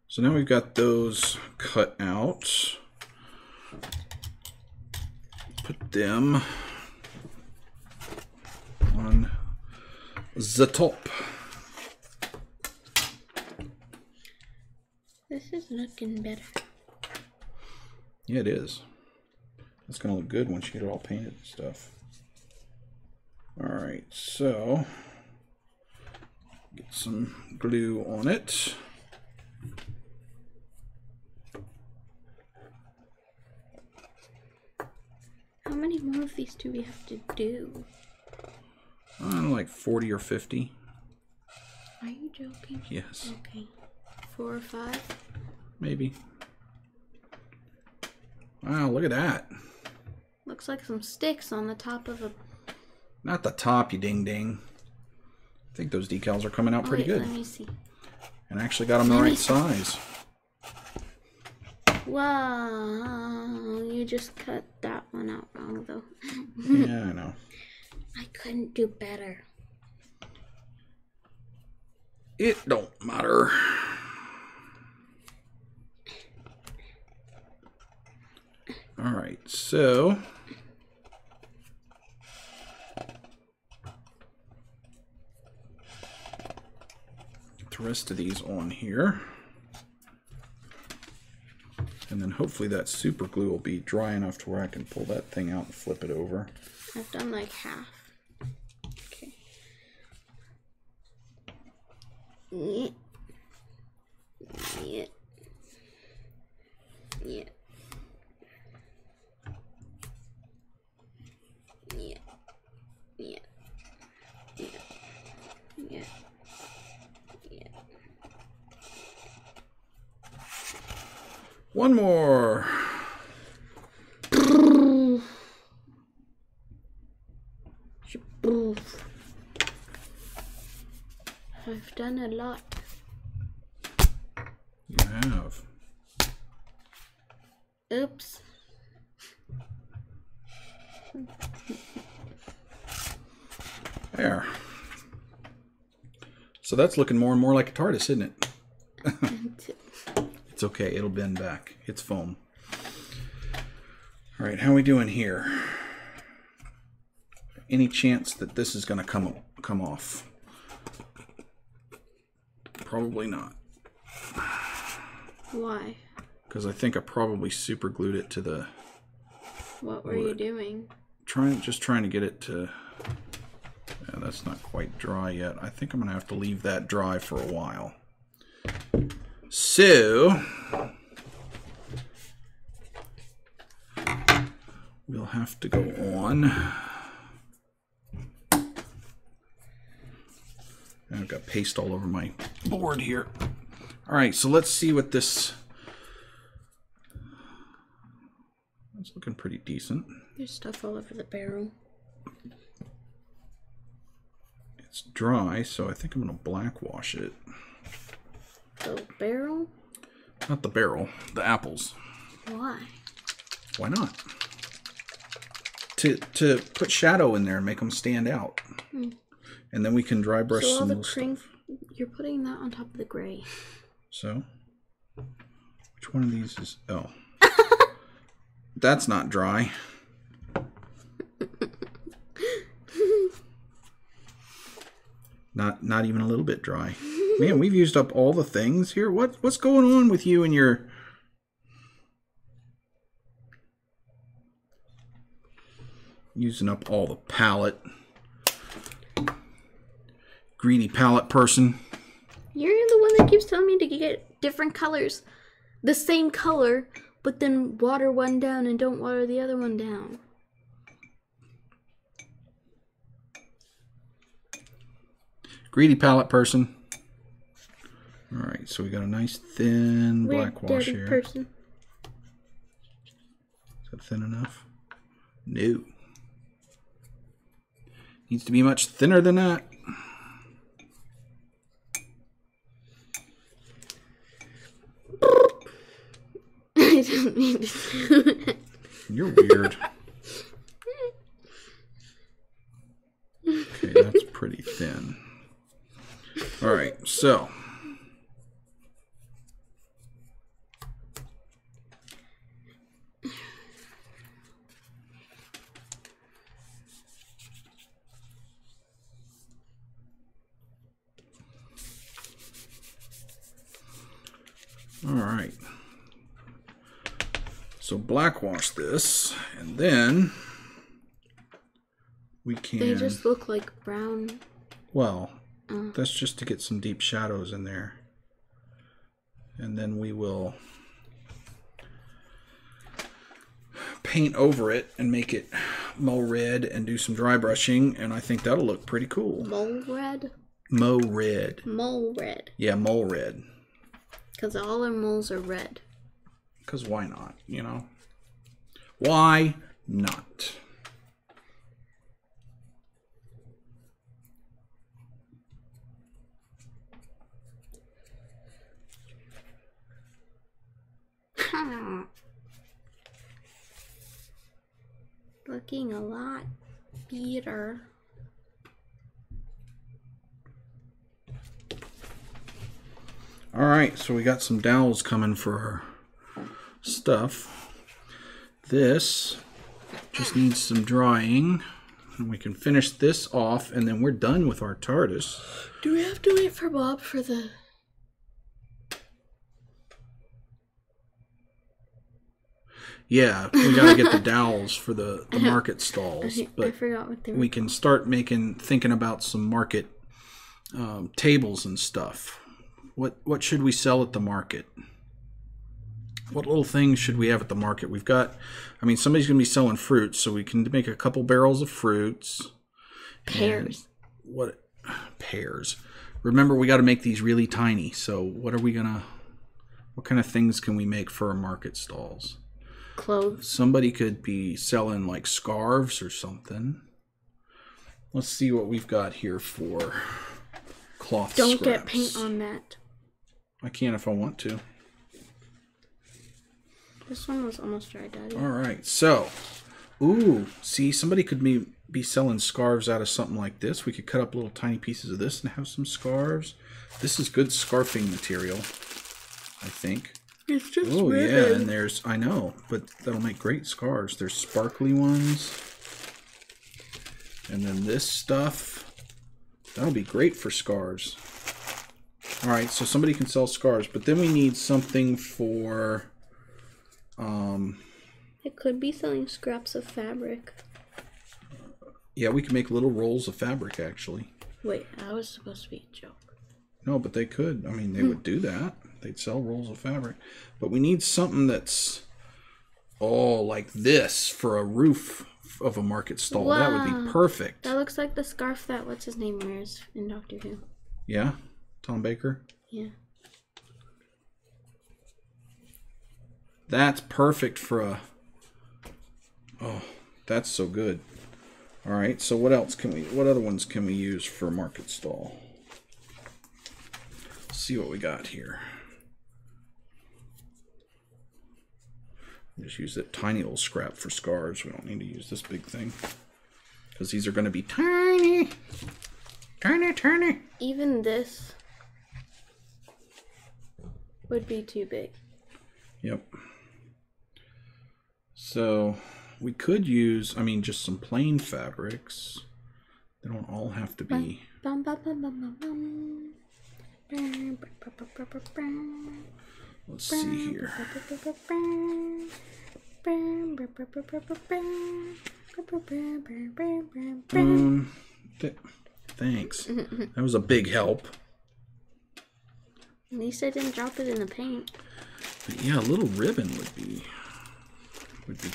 So now we've got those cut out. Put them on the top. This is looking better. Yeah, it is. It's going to look good once you get it all painted and stuff. Alright, so get some glue on it. How many more of these do we have to do? I don't know, like 40 or 50. Are you joking? Yes. Okay. 4 or 5? Maybe. Wow, look at that. Looks like some sticks on the top of a... Not the top, you ding ding. I think those decals are coming out pretty good. Let me see. And I actually got them the right size. Wow, you just cut that one out wrong, though. Yeah, I know. I couldn't do better. It don't matter. All right, so get the rest of these on here. And then hopefully that super glue will be dry enough to where I can pull that thing out and flip it over. I've done like half. Yeah. Yeah. Yeah. Yeah. Yeah. Yeah. Yeah. Yeah. One more. I've done a lot. You have. Oops. There. So that's looking more and more like a TARDIS, isn't it? It's okay. It'll bend back. It's foam. All right. How are we doing here? Any chance that this is going to come off? Probably not. Why? Because I think I probably super glued it to the... What were you doing? Just trying to get it to... Yeah, that's not quite dry yet. I think I'm going to have to leave that dry for a while. So... we'll have to go on. I've got paste all over my board here. All right, so let's see what this... It's looking pretty decent. There's stuff all over the barrel. It's dry, so I think I'm going to black wash it. The barrel? Not the barrel, the apples. Why? Why not? To put shadow in there and make them stand out. And then we can dry brush so all some the of the cream, stuff. You're putting that on top of the gray. So, which one of these is... Oh. That's not dry. Not even a little bit dry. Man, we've used up all the things here. What's going on with you and your... Using up all the palette. Greedy palette person. You're the one that keeps telling me to get different colors. The same color, but then water one down and don't water the other one down. Greedy palette person. Alright, so we got a nice thin Weird, black wash dirty here. person. Is that thin enough? No. Needs to be much thinner than that. I don't mean to do that. You're weird. Okay, that's pretty thin. Alright, so. Alright. So black wash this, and then we can... They just look like brown. Well, that's just to get some deep shadows in there. And then we will paint over it and make it mo red and do some dry brushing, and I think that'll look pretty cool. Mole red? Mo red. Mole red. Yeah, mole red. Because all our moles are red. Because why not, you know? Why not? Looking a lot better. All right, so we got some dowels coming for her stuff. This just needs some drying, and we can finish this off, and then we're done with our TARDIS. Do we have to wait for Bob for the... Yeah, we gotta get the dowels for the market stalls, I but forgot what they were. we can start thinking about some market tables and stuff. What should we sell at the market? What little things should we have at the market? We've got, I mean, somebody's going to be selling fruits, so we can make a couple barrels of fruits. Pears. What? Pears. Remember, we got to make these really tiny. So what kind of things can we make for our market stalls? Clothes. Somebody could be selling like scarves or something. Let's see what we've got here for cloth Don't scraps. get paint on that. I can if I want to. This one was almost dry, Daddy. All right, so, ooh, see, somebody could be selling scarves out of something like this. We could cut up little tiny pieces of this and have some scarves. This is good scarfing material, I think. It's just Oh, red. yeah, and there's, I know, but that'll make great scarves. There's sparkly ones. And then this stuff, that'll be great for scarves. All right, so somebody can sell scarves, but then we need something for... It could be selling scraps of fabric. Yeah, we can make little rolls of fabric, actually. Wait, that was supposed to be a joke. No, but they could. I mean, they would do that. They'd sell rolls of fabric. But we need something that's, like this for a roof of a market stall. Wow. That would be perfect. That looks like the scarf that what's-his-name wears in Doctor Who. Yeah? Tom Baker? Yeah. That's perfect for a... Oh, that's so good. All right, so what other ones can we use for a market stall? Let's see what we got here. Just use that tiny little scrap for scarves. We don't need to use this big thing. Because these are going to be tiny. Tiny, tiny. Even this would be too big. Yep. So we could use, just some plain fabrics. They don't all have to be. Let's see here. Thanks. That was a big help. At least I didn't drop it in the paint. But yeah, a little ribbon would be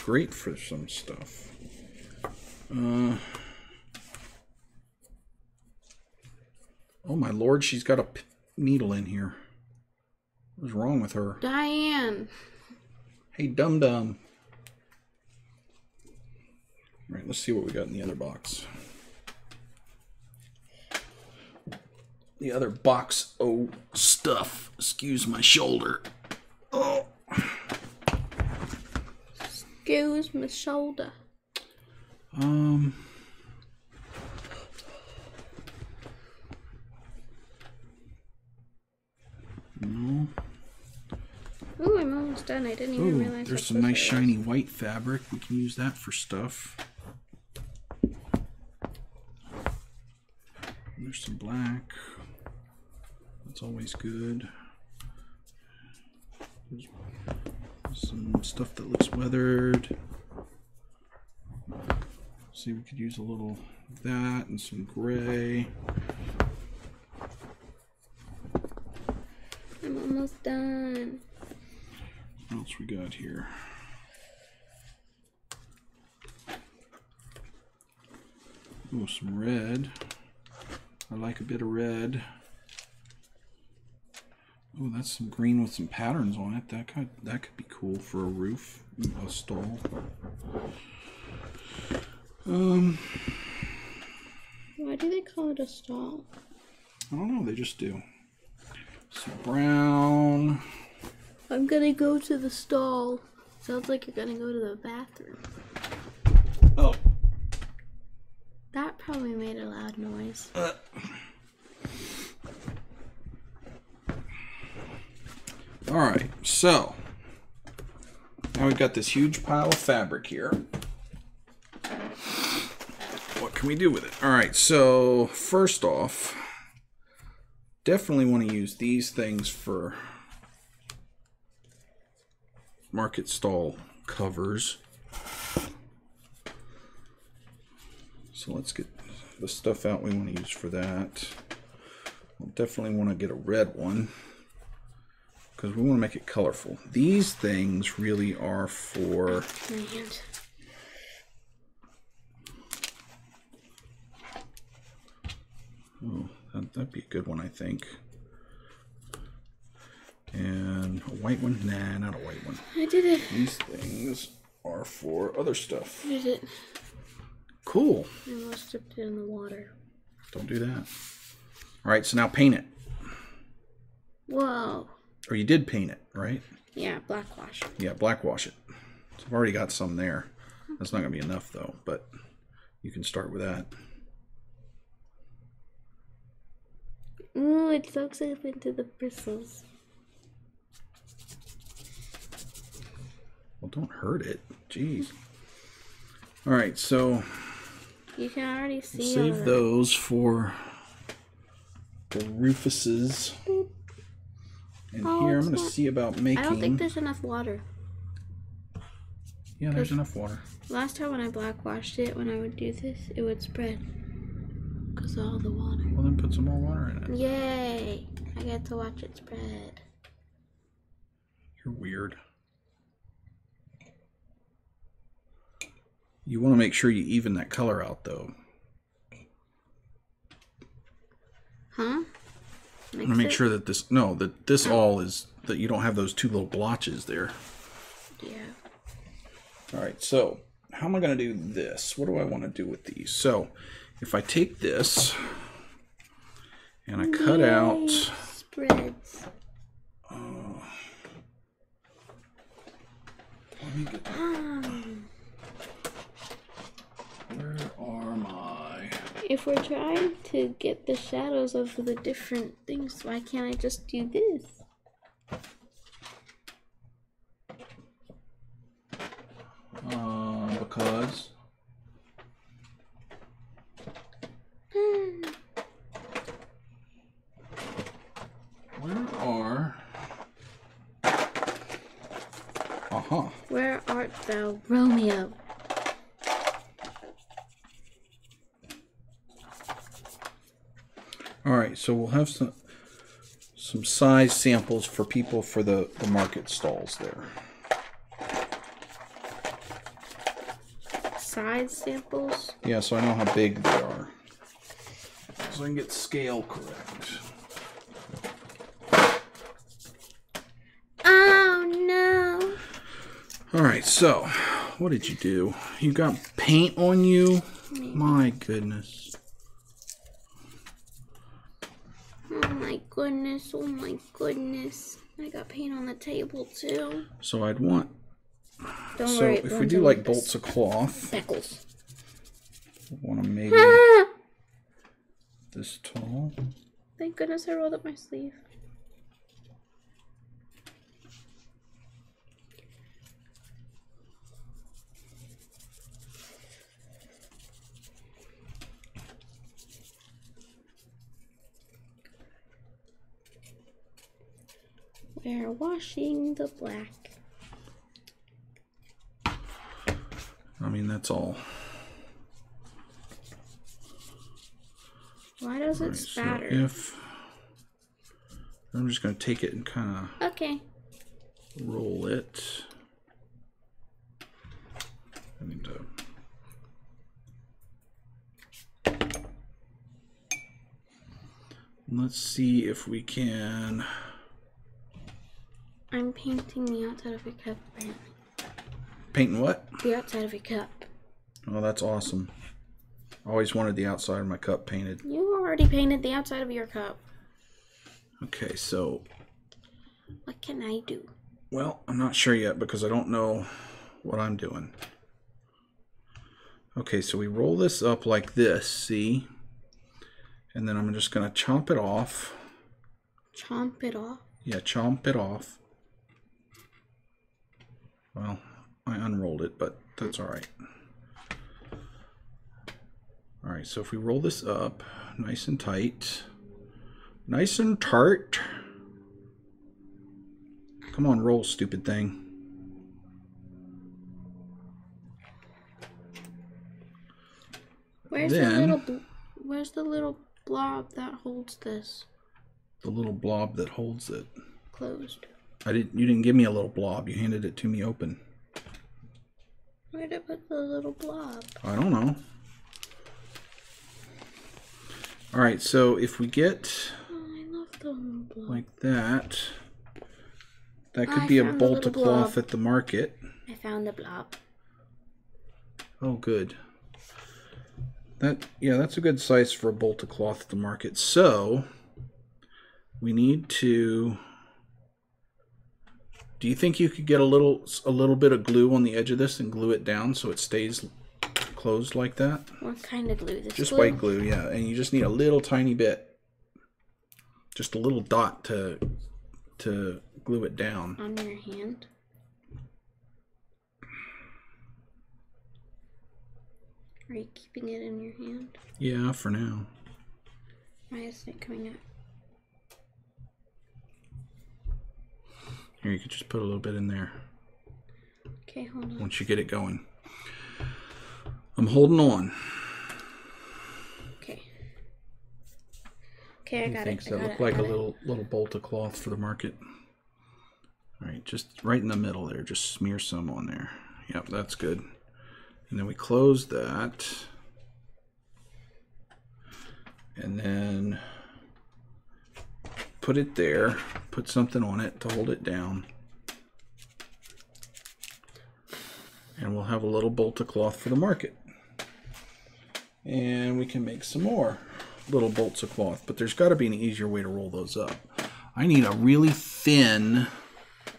great for some stuff. Oh my lord, she's got a needle in here. What's wrong with her? Diane. Hey, dum-dum. All right, let's see what we got in the other box. The other box of stuff. Excuse my shoulder. Oh. Excuse my shoulder. No. Ooh, I'm almost done. I didn't even realize. There's some nice shiny white fabric. We can use that for stuff. There's some black. That's always good. There's some stuff that looks weathered. See, we could use a little of that and some gray. I'm almost done. What else we got here? Oh, some red. I like a bit of red. Oh, that's some green with some patterns on it. That could be cool for a roof, a stall. Why do they call it a stall? I don't know. They just do. Some brown. I'm gonna go to the stall. Sounds like you're gonna go to the bathroom. Oh. That probably made a loud noise. All right, so now we've got this huge pile of fabric here. What can we do with it? All right, so first off, definitely want to use these things for market stall covers. So let's get the stuff out we want to use for that. We'll definitely want to get a red one. because we want to make it colorful. These things really are for... My hand. Oh, that'd be a good one, I think. And a white one? Nah, not a white one. I did it. These things are for other stuff. I did it. Cool. I almost dipped it in the water. Don't do that. All right, so now paint it. Whoa. Or you did paint it, right? Yeah, black wash. Yeah, black wash it. So I've already got some there. That's not going to be enough, though, but you can start with that. Ooh, it soaks up into the bristles. Well, don't hurt it. Jeez. All right, so you can already see save those for the Rufuses. And here I'm going to see about making... I don't think there's enough water. Yeah, there's enough water. Last time when I black washed it, when I would do this, it would spread. Because of all the water. Well, then put some more water in it. Yay! I get to watch it spread. You're weird. You want to make sure you even that color out, though. Huh? I want to make sure that this... No, that this all is... That you don't have those two little blotches there. Yeah. Alright, so how am I going to do this? What do I want to do with these? So, if I take this and I cut out... Spreads. Let me get that. Where are my... If we're trying to get the shadows of the different things, why can't I just do this? Because... Where are... Uh-huh. Where art thou, Romeo? Alright, so we'll have some size samples for people for the market stalls there. Size samples? Yeah, so I know how big they are. So I can get scale correct. Oh no! Alright, so what did you do? You got paint on you? Maybe. My goodness. Oh my goodness, oh my goodness. I got paint on the table too. So I'd want... Don't worry, if we do like bolts of cloth... Speckles. I want to maybe... this tall. Thank goodness I rolled up my sleeve. We're washing the black. I mean, that's all. Why does it spatter? So if I'm just going to take it and kind of roll it. I need to. Let's see if we can. I'm painting the outside of your cup, apparently. Painting what? The outside of your cup. Oh, that's awesome. Always wanted the outside of my cup painted. You already painted the outside of your cup. Okay, so... What can I do? Well, I'm not sure yet because I don't know what I'm doing. Okay, so we roll this up like this, see? And then I'm just going to chomp it off. Chomp it off? Yeah, chomp it off. Well, I unrolled it, but that's all right. All right, so if we roll this up nice and tight, nice and tart. Come on, roll, stupid thing. Where's the little blob that holds this? The little blob that holds it. Closed. You didn't give me a little blob. You handed it to me open. Where'd I put the little blob? I don't know. All right, so if we get I love the little blob. like that, that could be a bolt of cloth at the market. I found the blob. Oh, good. That's a good size for a bolt of cloth at the market. So we need to. Do you think you could get a little bit of glue on the edge of this and glue it down so it stays closed like that? What kind of glue? This just glue? White glue, yeah. And you just need a little tiny bit, just a little dot to glue it down. On your hand? Are you keeping it in your hand? Yeah, for now. Why isn't it coming out? Here, you could just put a little bit in there. Okay, hold on. Once you get it going. I'm holding on. Okay. Okay, I got it. That look like a little bolt of cloth for the market. All right, just right in the middle there. Just smear some on there. Yep, that's good. And then we close that. And then put it there. Put something on it to hold it down. And we'll have a little bolt of cloth for the market. And we can make some more little bolts of cloth. But there's got to be an easier way to roll those up. I need a really thin...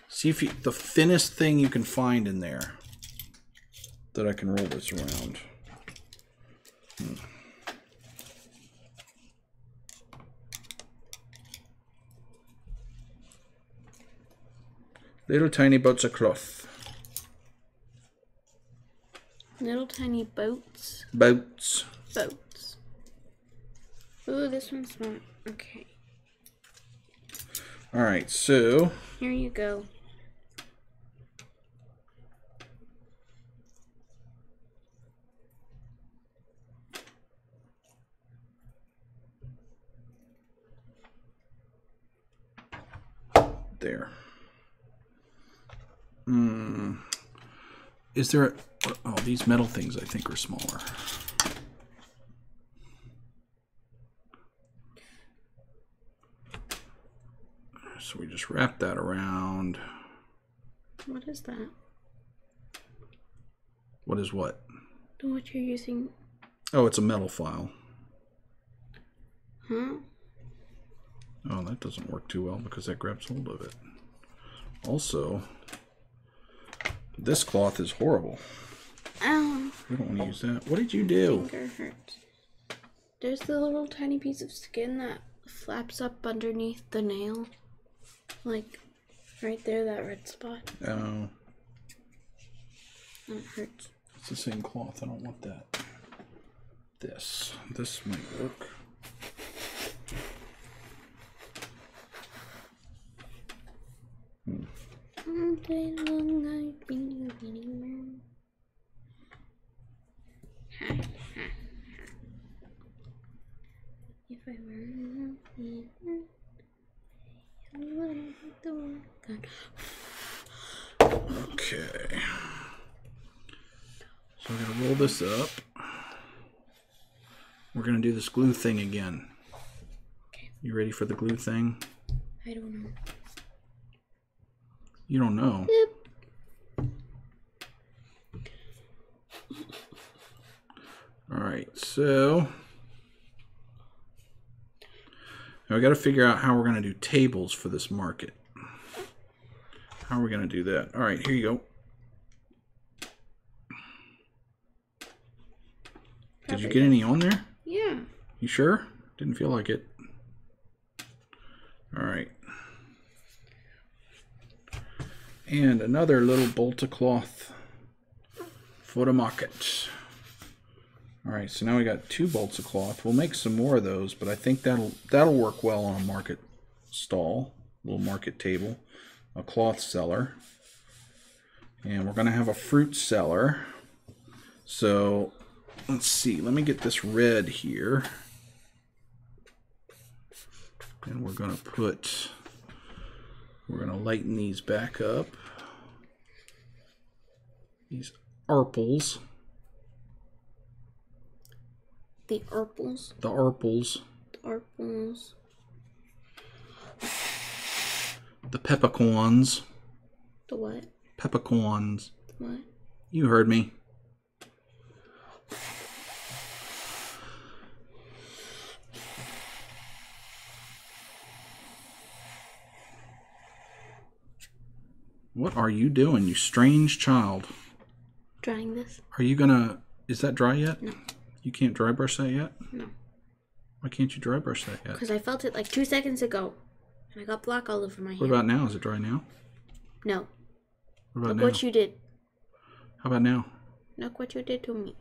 See if the thinnest thing you can find in there that I can roll this around. Little tiny bolts of cloth. Little tiny boats. Boats. Boats. Ooh, this one's smart. Okay. All right, so here you go. There. Is there oh, these metal things I think are smaller. So we just wrap that around. What is that? What is what? What you're using. Oh, it's a metal file. Huh? Oh, that doesn't work too well because that grabs hold of it. Also, this cloth is horrible. Ow. We don't want to use that. What did you do? My finger hurts. There's the little tiny piece of skin that flaps up underneath the nail. Like, right there, that red spot. Oh. And it hurts. It's the same cloth. I don't want that. This might work. If I were okay. So we're gonna roll this up. We're gonna do this glue thing again. Okay. You ready for the glue thing? I don't know. You don't know? Yep. Alright, so now we got to figure out how we're going to do tables for this market. How are we going to do that? Alright, here you go. Did you get any on there? Yeah. You sure? Didn't feel like it. Alright. And another little bolt of cloth for the market. Alright, so now we got 2 bolts of cloth. We'll make some more of those, but I think that'll work well on a market stall, a little market table, a cloth cellar. And we're going to have a fruit cellar. So let's see, let me get this red here. And we're going to We're going to lighten these back up. These arpels. The arpels. The arpels. The arpels. The peppercorns. The what? Peppercorns. What? You heard me. What are you doing, you strange child? Drying this. Are you gonna... Is that dry yet? No. You can't dry brush that yet? No. Why can't you dry brush that yet? Because I felt it like 2 seconds ago. And I got black all over my hand. What about now? Is it dry now? No. What about Look now? what you did. How about now? Look what you did to me.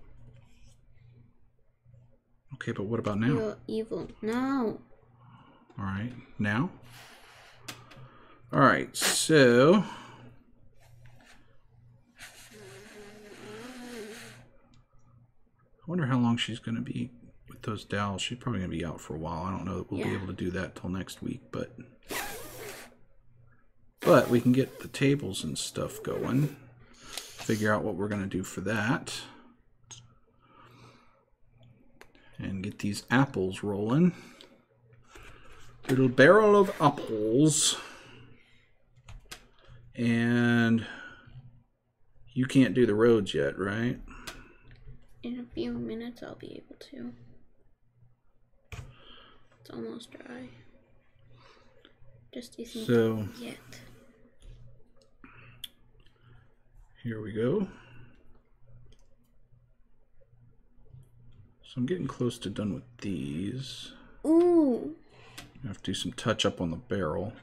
Okay, but what about now? You're evil. No. Alright, now? Alright, so... I wonder how long she's going to be with those dowels. She's probably going to be out for a while. I don't know that we'll be able to do that till next week, but we can get the tables and stuff going. Figure out what we're going to do for that. And get these apples rolling. Little barrel of apples. And you can't do the roads yet, right? In a few minutes I'll be able to. It's almost dry. Just isn't So yet. Here we go. So I'm getting close to done with these. Ooh. I have to do some touch up on the barrel.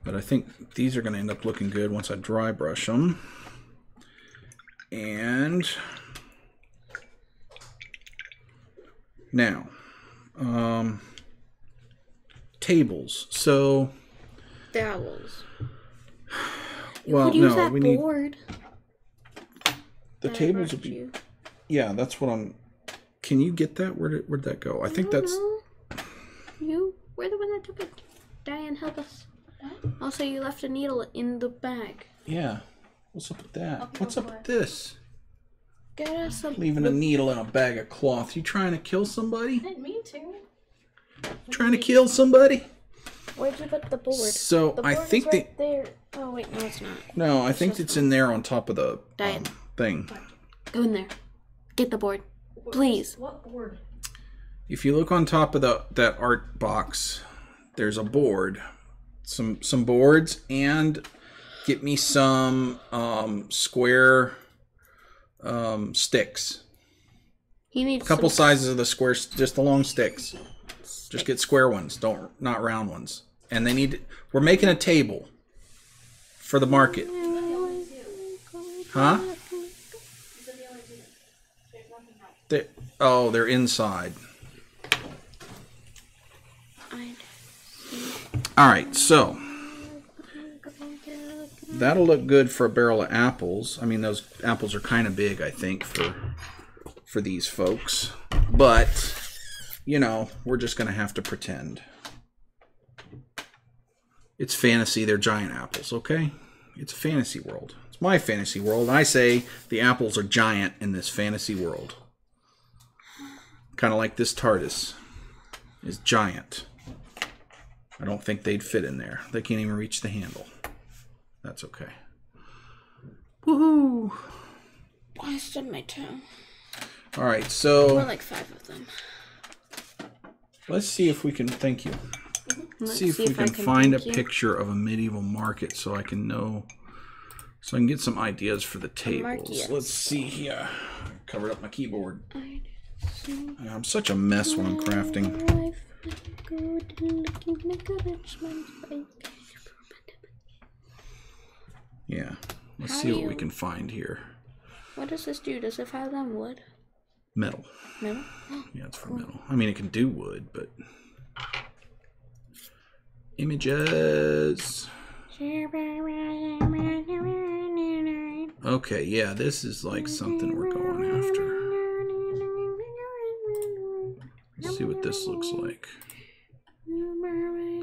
But I think these are going to end up looking good once I dry brush them. And now, tables. So, Dowels. well, you could use no, that we need board. the tables would be. Yeah, that's what I'm. Can you get that? Where'd that go? I think that's. Know. You were the one that took it. Diane, help us. Also, you left a needle in the bag. Yeah. What's up with that? What's up with this? Get us some. Leaving a needle in a bag of cloth. You trying to kill somebody? I didn't mean to. Trying to kill somebody? Where'd you put the board? So The I board think is right there. Oh wait, no, it's not. No, I think it's in there on top of the Diane. thing. Go in there. Get the board, please. What board? If you look on top of that art box, there's a board, some boards, and get me some square sticks. You need A couple some sizes of the square, just the long sticks. Just get square ones, not round ones. And they need. We're making a table for the market. Huh? They're inside. All right, so that'll look good for a barrel of apples. I mean, those apples are kind of big, I think, for these folks. But, you know, we're just going to have to pretend. It's fantasy. They're giant apples, okay? It's a fantasy world. It's my fantasy world. And I say the apples are giant in this fantasy world. Kind of like this TARDIS is giant. I don't think they'd fit in there. They can't even reach the handle. That's okay. Woohoo! I stubbed my toe. All right, so More like 5 of them. let's see if we can. Thank you. Let's See if we can find a thank you. picture of a medieval market so I can know, so I can get some ideas for the tables. market. Let's see here. I covered up my keyboard. I see I'm such a mess when I'm crafting. life good looking like a rich man's wife. Yeah. Let's How see do what we you- can find here. What does this do? Does it have on wood? Metal. Metal? Yeah, it's for metal. I mean, it can do wood, but images. Okay, yeah, this is like something we're going after. Let's see what this looks like.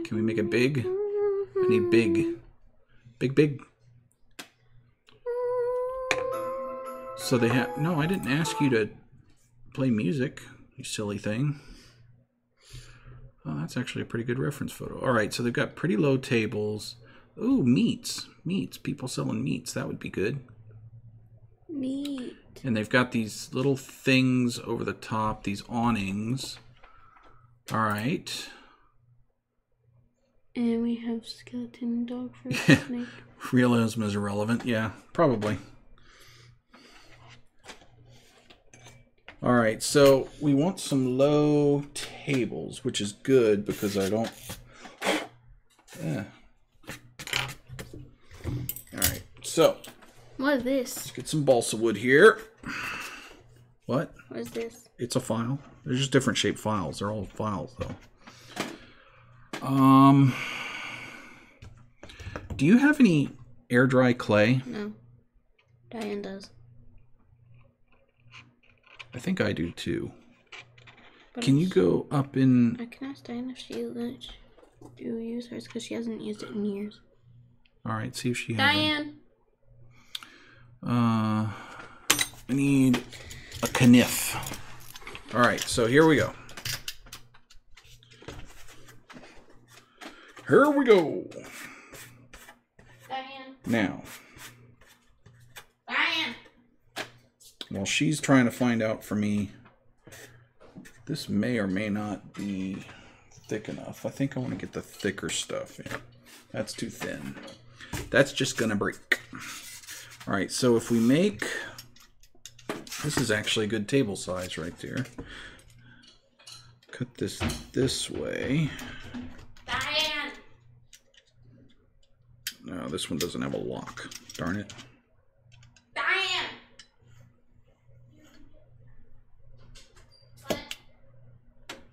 Can we make it big? I need big. Big. So they have... No, I didn't ask you to play music, you silly thing. Oh, that's actually a pretty good reference photo. All right, so they've got pretty low tables. Ooh, meats. People selling meats. That would be good. Meat. And they've got these little things over the top, these awnings. All right. And we have skeleton dog for a snake. Realism is irrelevant. Yeah, probably. All right, so we want some low tables, which is good because I don't... Yeah. All right, so... What is this? Let's get some balsa wood here. What? What is this? It's a file. They're just different shaped files. They're all files, though. Do you have any air dry clay? No. Diane does. I think I do too. But Can you go up in... I can ask Diane if she lets you use hers because she hasn't used it in years. Alright, see if she has Diane! I need a kniff. Alright, so here we go. Here we go. Diane! Now, Diane! while she's trying to find out for me, this may or may not be thick enough. I think I want to get the thicker stuff in. That's too thin. That's just going to break. All right, so if we make... This is actually a good table size right there. Cut this way. Diane! No, this one doesn't have a lock. Darn it. Diane! What?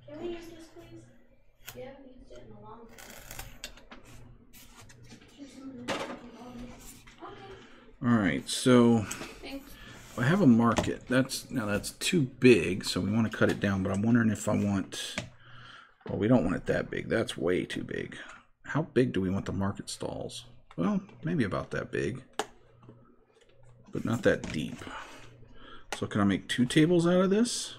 Can we use this, please? We haven't used it in a long time. All right, so Thanks. I have a market. That's too big, so we want to cut it down. But I'm wondering if I want. Well, we don't want it that big. That's way too big. How big do we want the market stalls? Well, maybe about that big, but not that deep. So can I make 2 tables out of this?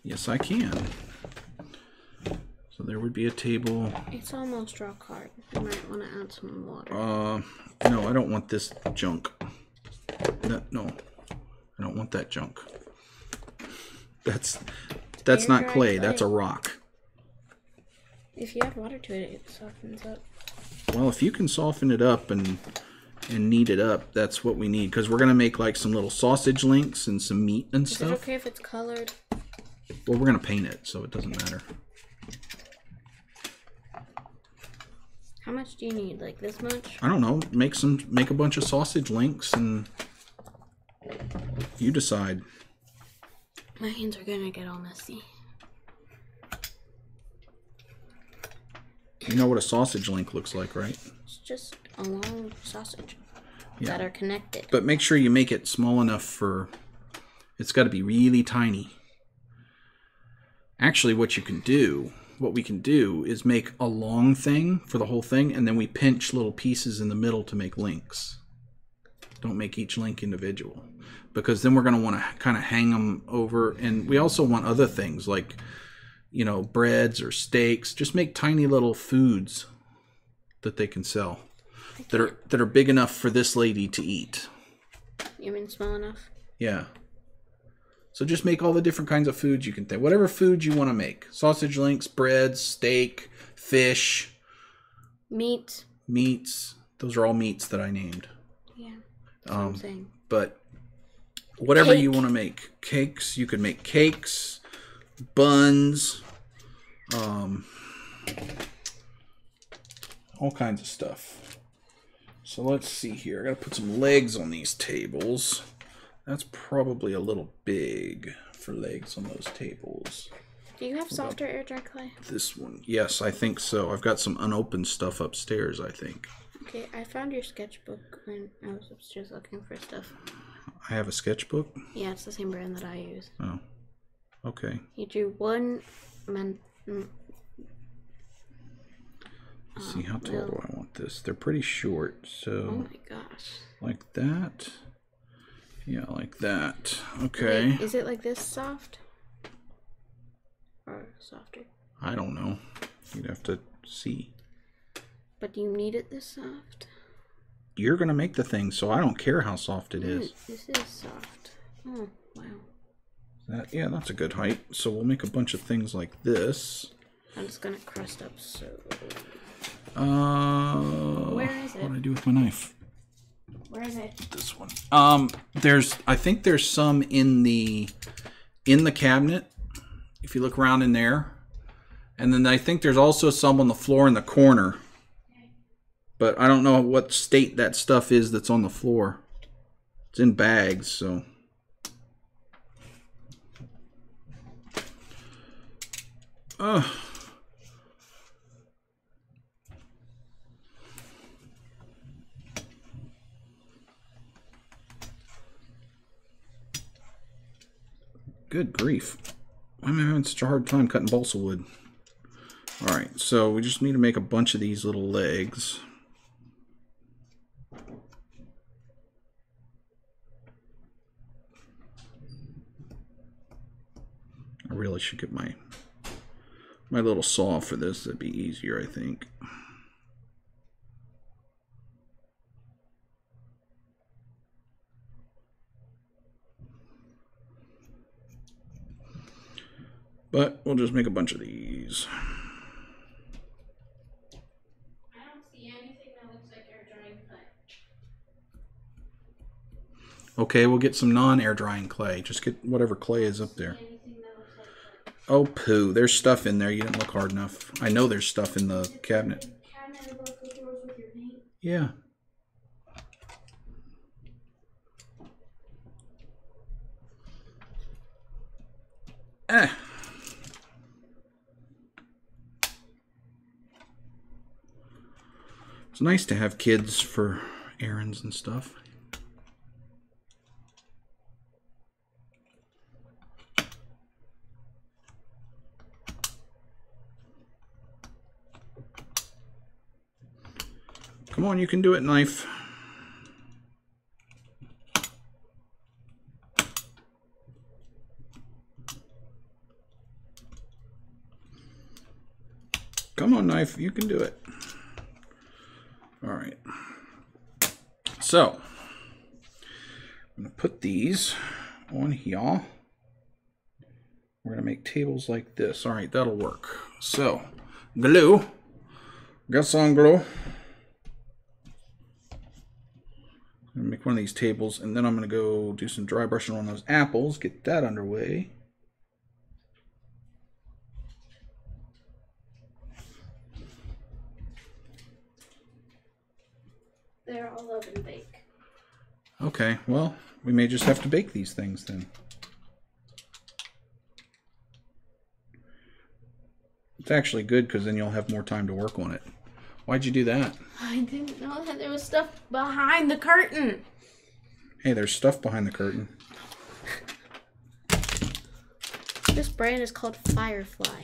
Yes, I can. So there would be a table. It's almost rock hard. You might want to add some water. No, I don't want this junk. No, I don't want that junk. That's not clay. That's a rock. If you add water to it, it softens up. Well, if you can soften it up and knead it up, that's what we need. Because we're going to make like some little sausage links and some meat and stuff. Is it okay if it's colored? Well, we're going to paint it, so it doesn't matter. How much do you need? Like this much? I don't know. Make a bunch of sausage links and you decide. My hands are gonna get all messy. You know what a sausage link looks like, right? It's just a long sausage Yeah. that are connected. But make sure you make it small enough for... It's got to be really tiny. Actually, what we can do is make a long thing for the whole thing, and then we pinch little pieces in the middle to make links. Don't make each link individual, because then we're going to want to kind of hang them over. And we also want other things like, you know, breads or steaks. Just make tiny little foods that they can sell that are big enough for this lady to eat. You mean small enough? Yeah. So just make all the different kinds of foods you can think. Whatever food you want to make. Sausage links, bread, steak, fish. Meat. Meats. Those are all meats that I named. Yeah. That's what I'm saying. But whatever Cake. you want to make. Cakes. You can make cakes. Buns. All kinds of stuff. So let's see here. I got to put some legs on these tables. That's probably a little big for legs on those tables. Do you have softer air dry clay? This one. Yes, I think so. I've got some unopened stuff upstairs, I think. Okay, I found your sketchbook when I was upstairs looking for stuff. I have a sketchbook? Yeah, it's the same brand that I use. Oh. Okay. You drew one Let's see, how tall do I want this? They're pretty short, so... Oh my gosh. Like that. Yeah, like that. Okay. Wait, is it like this soft? Or softer? I don't know. You'd have to see. But do you need it this soft? You're going to make the thing, so I don't care how soft it is. This is soft. Oh, wow. Yeah, that's a good height. So we'll make a bunch of things like this. I'm just going to crust up so... Where is it? What do I do with my knife? Where is it? This one. I think there's some in the cabinet. If you look around in there. And then I think there's also some on the floor in the corner. But I don't know what state that stuff is that's on the floor. It's in bags, so. Good grief. Why am I having such a hard time cutting balsa wood? Alright, so we just need to make a bunch of these little legs. I really should get my little saw for this. That'd be easier, I think. But we'll just make a bunch of these. I don't see anything that looks like air drying clay. Okay, we'll get some non-air drying clay. Just get whatever clay is up there. Oh, poo. There's stuff in there. You didn't look hard enough. I know there's stuff in the cabinet. Yeah. It's nice to have kids for errands and stuff. Come on, you can do it, knife. Come on, knife, you can do it. All right. So, I'm going to put these on here. We're going to make tables like this. All right, that'll work. So, glue. Got some glue. I'm going to make one of these tables, and then I'm going to go do some dry brushing on those apples, get that underway. They're all oven bake. Okay, well, we may just have to bake these things then. It's actually good because then you'll have more time to work on it. Why'd you do that? I didn't know that there was stuff behind the curtain. Hey, there's stuff behind the curtain. This brand is called Firefly.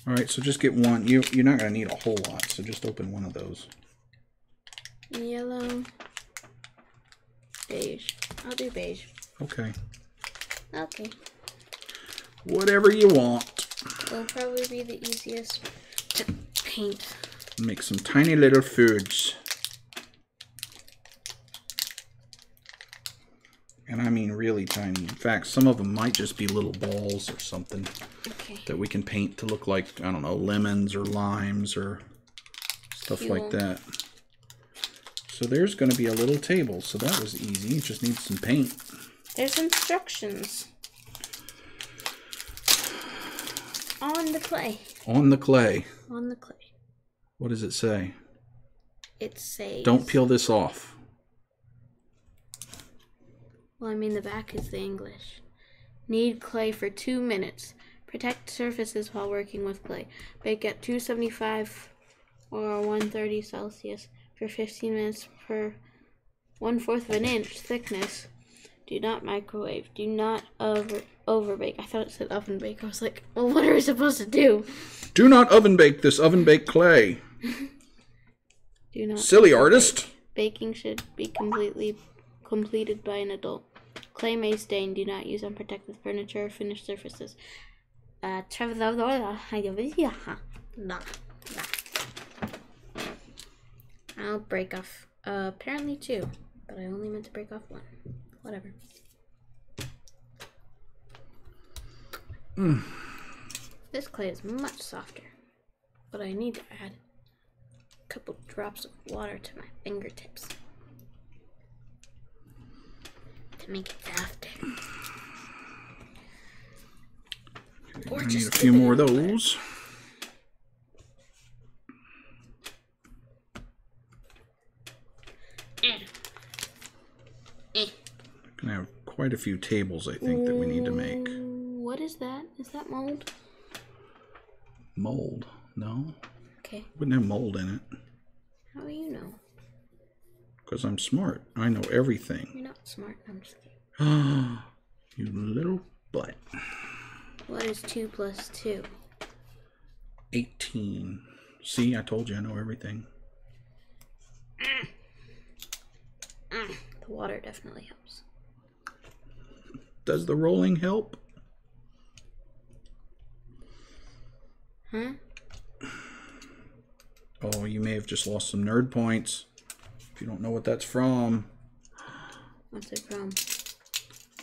All right, so just get one. You're not going to need a whole lot, so just open one of those. Yellow. Beige. I'll do beige. Okay. Okay. Whatever you want. It'll probably be the easiest to paint. Make some tiny little foods. And I mean really tiny. In fact, some of them might just be little balls or something that we can paint to look like, I don't know, lemons or limes or stuff like that. So there's going to be a little table. So that was easy. It just needs some paint. There's instructions. On the clay. On the clay. On the clay. What does it say? It says... Don't peel this off. Well, I mean, the back is the English. Knead clay for 2 minutes. Protect surfaces while working with clay. Bake at 275 or 130 Celsius for 15 minutes per 1/4 of an inch thickness. Do not microwave. Do not overbake. I thought it said oven bake. I was like, well, what are we supposed to do? Do not oven bake this oven baked clay. Do not. Silly artist. Baking should be completed by an adult. Clay may stain. Do not use unprotected furniture or finished surfaces. I'll break off apparently 2, but I only meant to break off 1. Whatever. This clay is much softer, but I need to add a couple drops of water to my fingertips to make it softer. I need a few more of those. Gonna have quite a few tables, I think, that we need to make. What is that? Is that mold? Mold? No. Okay. Wouldn't have mold in it. How do you know? Because I'm smart. I know everything. You're not smart. I'm just kidding. You little butt. What is 2 plus 2? 18. See, I told you I know everything. The water definitely helps. Does the rolling help? Huh? Oh, you may have just lost some nerd points. If you don't know what that's from. What's it from?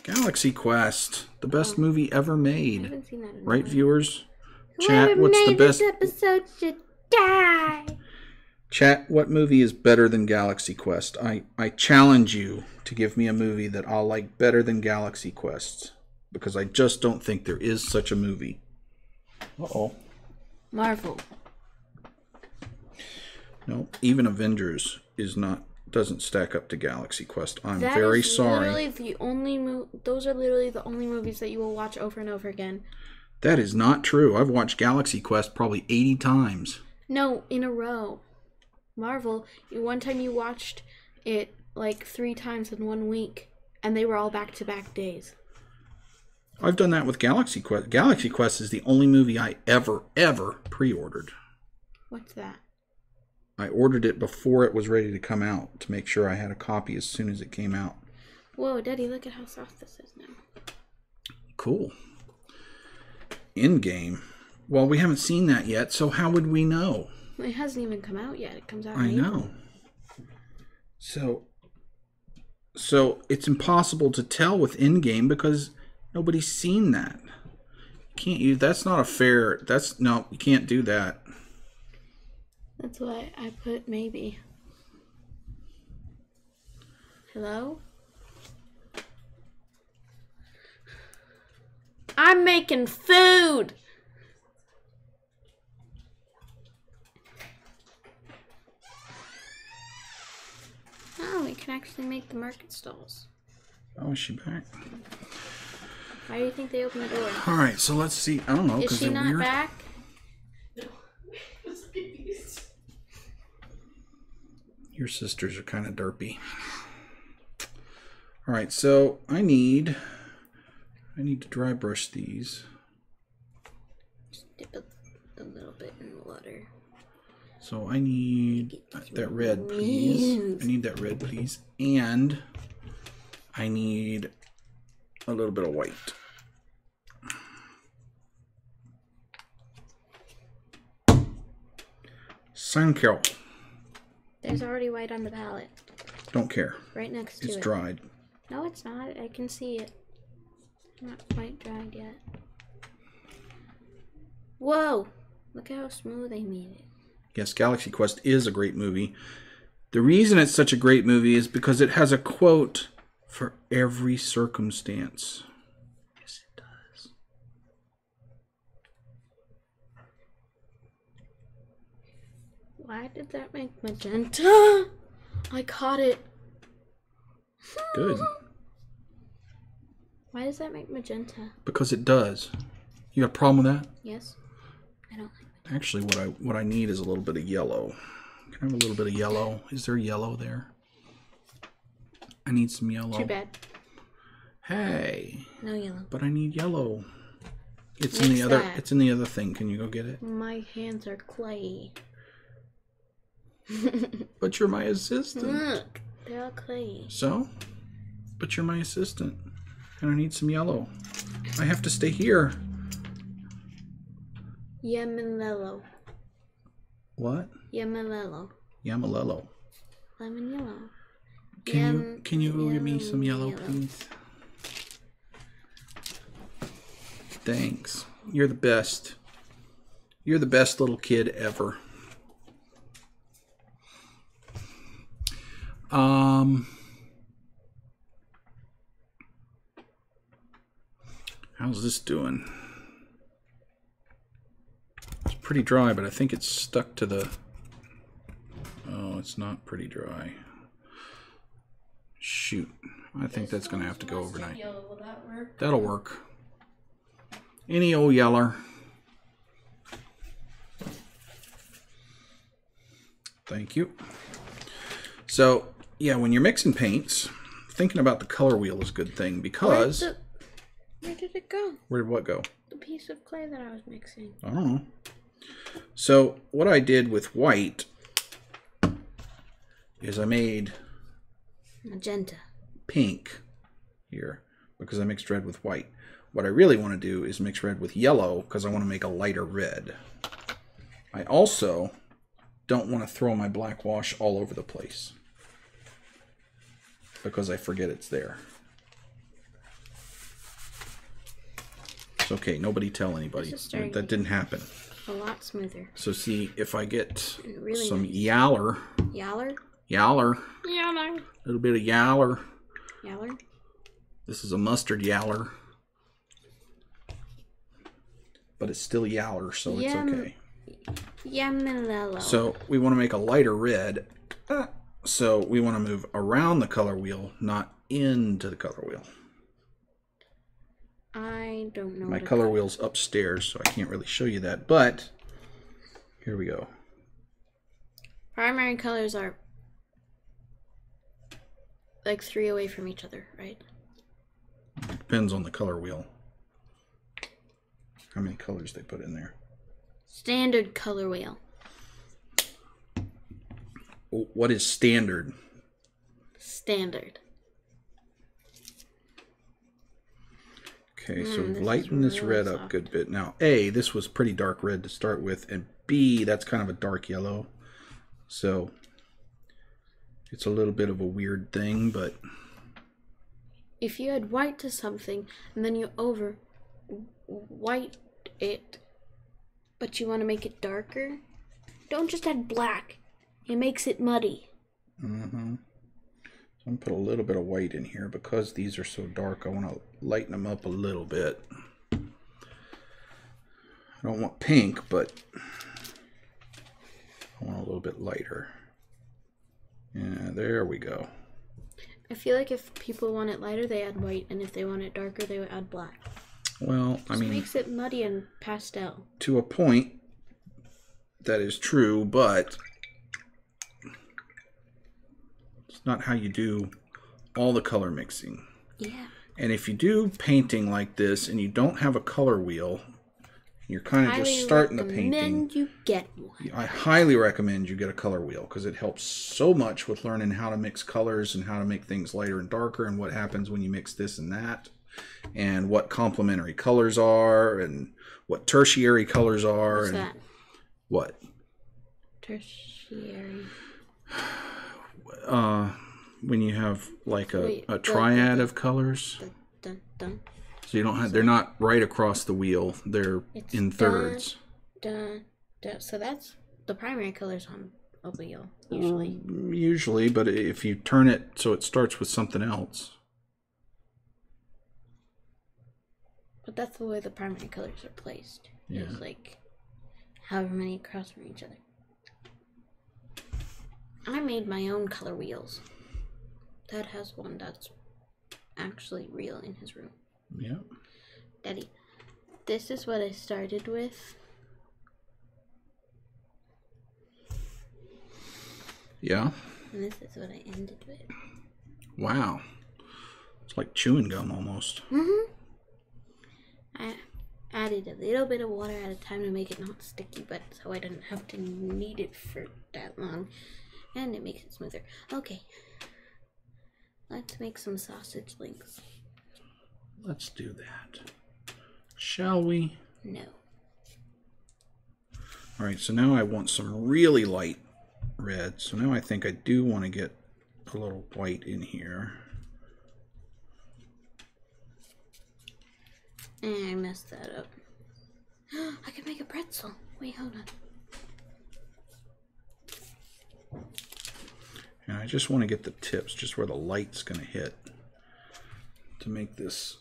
Galaxy Quest. The best movie ever made. I haven't seen that in Right, a while. viewers? Chat, what's the best? This episode should die. Chat, what movie is better than Galaxy Quest? I challenge you to give me a movie that I'll like better than Galaxy Quest. Because I just don't think there is such a movie. Uh-oh. Marvel. No, even Avengers doesn't stack up to Galaxy Quest. I'm very sorry. Those are literally the only movies that you will watch over and over again. That is not true. I've watched Galaxy Quest probably 80 times. No, in a row. Marvel, one time you watched it like 3 times in 1 week, and they were all back-to-back days. I've done that with Galaxy Quest. Galaxy Quest is the only movie I ever pre-ordered. What's that? I ordered it before it was ready to come out to make sure I had a copy as soon as it came out. Whoa, Daddy, look at how soft this is now. Cool. In-game. Well, we haven't seen that yet, so how would we know? It hasn't even come out yet. It comes out in I April. know. So it's impossible to tell with in-game because nobody's seen that. That's not a fair. No, you can't do that. That's why I put maybe. Hello? I'm making food! Oh, we can actually make the market stalls. Oh, is she back? Why do you think they opened the door? All right, so let's see. I don't know. Is she not weird. back? Your sisters are kind of derpy. All right, so I need to dry brush these. Just dip a little bit in the water. So I need that red, please. I need that red, please. And I need a little bit of white. Thank you. There's already white on the palette. Don't care. Right next to it. It's dried. No, it's not. I can see it. Not quite dried yet. Whoa! Look how smooth they made it. Yes, Galaxy Quest is a great movie. The reason it's such a great movie is because it has a quote for every circumstance. Yes, it does. Why did that make magenta? I caught it. Good. Why does that make magenta? Because it does. You got a problem with that? Yes. I don't like magenta. Actually, what I need is a little bit of yellow. Can I have a little bit of yellow? Is there yellow there? I need some yellow. Too bad. Hey. No yellow. But I need yellow. It's Mix in the other. that. It's in the other thing. Can you go get it? My hands are clay. But you're my assistant. Look, they're all clay. So? But you're my assistant. And I need some yellow. I have to stay here. Yamalelo. What? Yamalelo. Yamalelo. Lemon yellow. Can you go get me some yellow, please? Thanks. You're the best. You're the best little kid ever. How's this doing? It's pretty dry, but I think it's stuck to the... Oh, it's not pretty dry. Shoot. I think that's going to have to go overnight. Will that work? That'll work. Any old yeller. Thank you. So, yeah, when you're mixing paints, thinking about the color wheel is a good thing because... Where did it go? Where did what go? The piece of clay that I was mixing. I don't know. So, what I did with white is I made... Magenta. Pink here because I mixed red with white. What I really want to do is mix red with yellow because I want to make a lighter red. I also don't want to throw my black wash all over the place because I forget it's there. It's okay, nobody tell anybody. That didn't happen. A lot smoother. So see, if I get really some nice. yaller. Yaller? Yaller. Yaller. A little bit of yaller. Yaller? This is a mustard yaller. But it's still yaller, so it's okay. Yamalelo. So we want to make a lighter red. So we want to move around the color wheel, not into the color wheel. I don't know. My color wheel's upstairs, so I can't really show you that. But here we go. Primary colors are like 3 away from each other, right? It depends on the color wheel. How many colors they put in there. Standard color wheel. What is standard? Standard. Okay, so we've lightened this red up a good bit. Now, A, this was pretty dark red to start with, and B, that's kind of a dark yellow. So, it's a little bit of a weird thing, but... If you add white to something, and then you over white it, but you want to make it darker, don't just add black. It makes it muddy. Mm-hmm. So I'm going to put a little bit of white in here because these are so dark. I want to lighten them up a little bit. I don't want pink, but I want a little bit lighter. Yeah, there we go. I feel like if people want it lighter, they add white, and if they want it darker, they would add black. Well, I mean, makes it muddy and pastel. To a point, that is true, but it's not how you do all the color mixing. Yeah. And if you do painting like this and you don't have a color wheel, you're kind of just starting the painting. You get one. I highly recommend you get a color wheel because it helps so much with learning how to mix colors and how to make things lighter and darker and what happens when you mix this and that and what complementary colors are and what tertiary colors are. What's and that? What? Tertiary. When you have like a triad of colors. Dun, dun. So you don't have, they're not right across the wheel. They're in thirds. So that's the primary colors on a wheel, usually. Usually, but if you turn it so it starts with something else. But that's the way the primary colors are placed. Yeah. It's like however many across from each other. I made my own color wheels. Dad has one that's actually real in his room. Yeah. Daddy, this is what I started with. Yeah. And this is what I ended with. Wow. It's like chewing gum almost. Mm-hmm. I added a little bit of water at a time to make it not sticky, but so I didn't have to knead it for that long. And it makes it smoother. Okay. Let's make some sausage links. Let's do that. Shall we? No. Alright, so now I want some really light red. So now I think I do want to get a little white in here. And I messed that up. I can make a pretzel. Wait, hold on. And I just want to get the tips, just where the light's going to hit, to make this.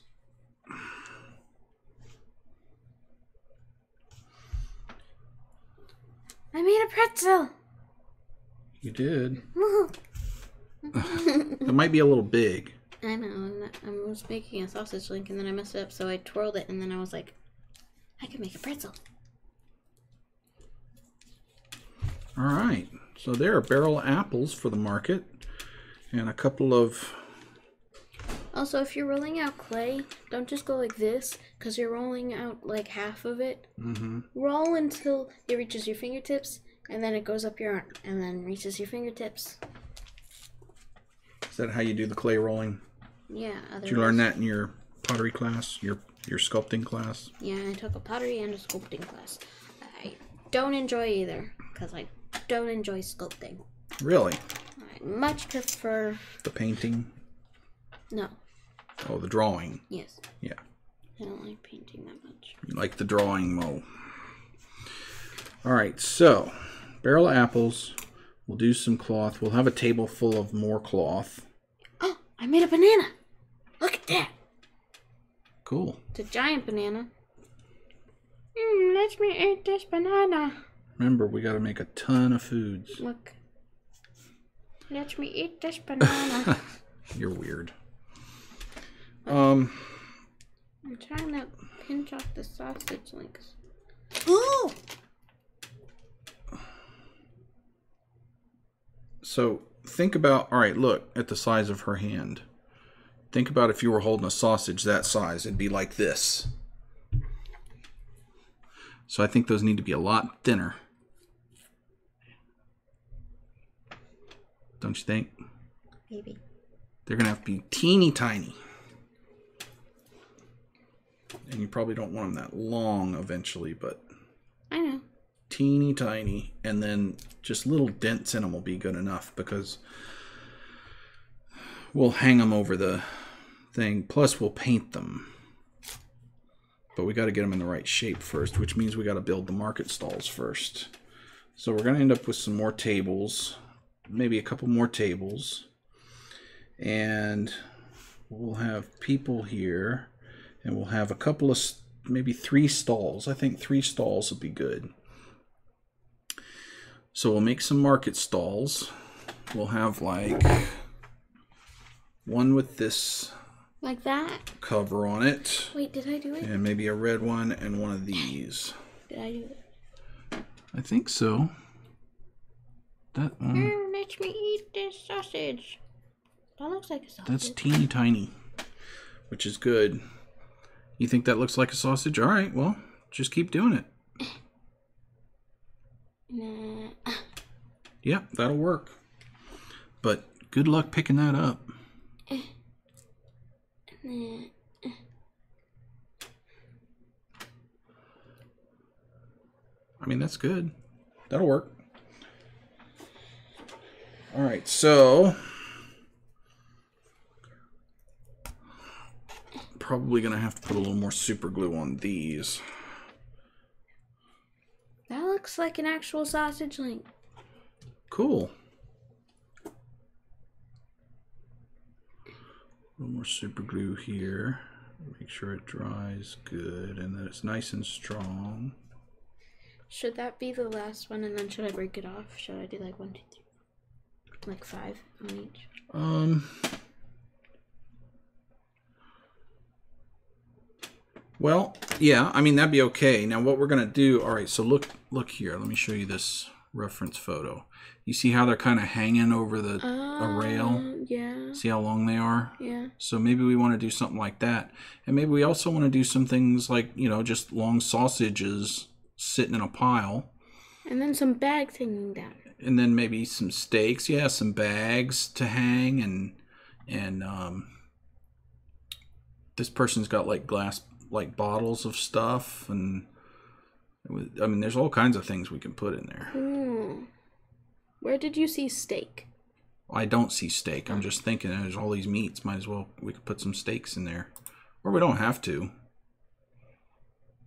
I made a pretzel. You did. It might be a little big. I know. I was making a sausage link and then I messed it up, so I twirled it and then I was like, I can make a pretzel. All right. So there are barrel apples for the market, and a couple of. Also, if you're rolling out clay, don't just go like this, because you're rolling out like half of it. Mm-hmm. Roll until it reaches your fingertips, and then it goes up your arm, and then reaches your fingertips. Is that how you do the clay rolling? Yeah. Did you learn that in your pottery class, your sculpting class? Yeah, I took a pottery and a sculpting class. I don't enjoy either, because I don't enjoy sculpting. Really? I much prefer... The painting? No. Oh, the drawing. Yes. Yeah. I don't like painting that much. You like the drawing, Mo. All right, so barrel apples. We'll do some cloth. We'll have a table full of more cloth. Oh, I made a banana. Look at that. Cool. It's a giant banana. Let me eat this banana. Remember, we got to make a ton of foods. Look. Let me eat this banana. You're weird. I'm trying to pinch off the sausage links. Ooh! So think about, all right, look at the size of her hand. Think about if you were holding a sausage that size, it'd be like this. So I think those need to be a lot thinner. Don't you think? Maybe. They're going to have to be teeny tiny. And you probably don't want them that long eventually, but I know. teeny tiny. And then just little dents in them will be good enough, because we'll hang them over the thing. Plus, we'll paint them. But we got to get them in the right shape first, which means we got to build the market stalls first. So we're going to end up with some more tables. Maybe a couple more tables. And we'll have people here. And we'll have a couple of, maybe 3 stalls. I think 3 stalls will be good. So we'll make some market stalls. We'll have like one with this like that cover on it. Wait, did I do it? And maybe a red one and one of these. Did I do it? I think so. That one. Let me eat this sausage. That looks like a sausage. That's teeny tiny, which is good. You think that looks like a sausage? All right, well, just keep doing it. Nah. Yeah, that'll work. But good luck picking that up. Nah. I mean, that's good. That'll work. All right, so probably going to have to put a little more super glue on these. That looks like an actual sausage link. Cool. A little more super glue here. Make sure it dries good and that it's nice and strong. Should that be the last one, and then should I break it off? Should I do like 1, 2, 3, like 5 on each? Well, yeah, I mean, that'd be okay. Now what we're gonna do, all right, so look here, let me show you this reference photo. You see how they're kind of hanging over a rail? Yeah. See how long they are? Yeah. So maybe we want to do something like that. And maybe we also want to do some things like, you know, just long sausages sitting in a pile. And then some bags hanging down. And then maybe some steaks. Yeah, some bags to hang. And this person's got like glass, like bottles of stuff. And I mean, there's all kinds of things we can put in there. Where did you see steak? I don't see steak. I'm just thinking there's all these meats. Might as well, we could put some steaks in there. Or we don't have to.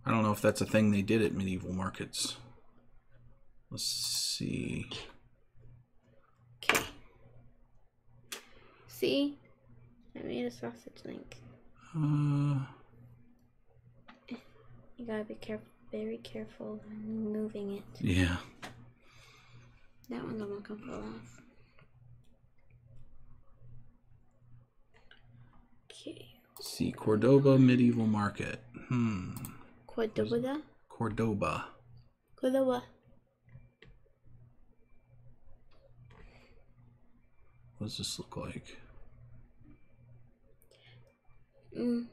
I don't know if that's a thing they did at medieval markets. Let's see. Okay. See? I made a sausage link. You gotta be very careful when moving it. Yeah. That one's almost gonna fall off. Okay. Let's see, Cordoba Medieval Market. Cordoba? Cordoba. Cordoba. What does this look like? Oh,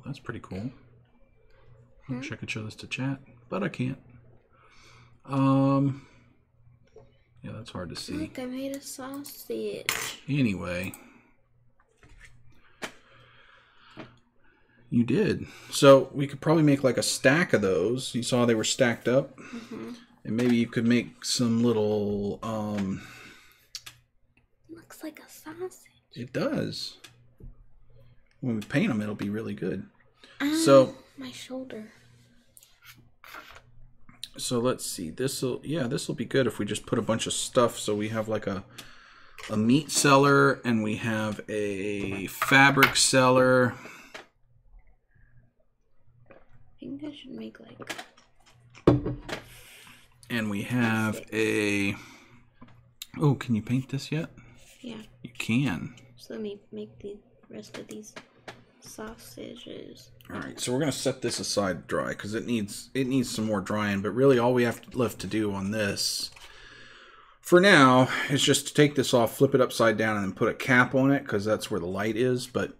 that's pretty cool. I wish I could show this to chat, but I can't. Yeah, that's hard to see. Look, I made a sausage. Anyway. You did. So we could probably make like a stack of those. You saw they were stacked up. And maybe you could make some little... Looks like a sausage. It does. When we paint them, it'll be really good. So my shoulder. So let's see. This'll be good if we just put a bunch of stuff. So we have like a meat cellar and we have a fabric cellar. I think I should make like. And we have a. Oh, can you paint this yet? Yeah. You can. So let me make the rest of these sausages. All right, so we're gonna set this aside to dry because it needs some more drying. But really, all we have left to do on this, for now, is just to take this off, flip it upside down, and then put a cap on it because that's where the light is. But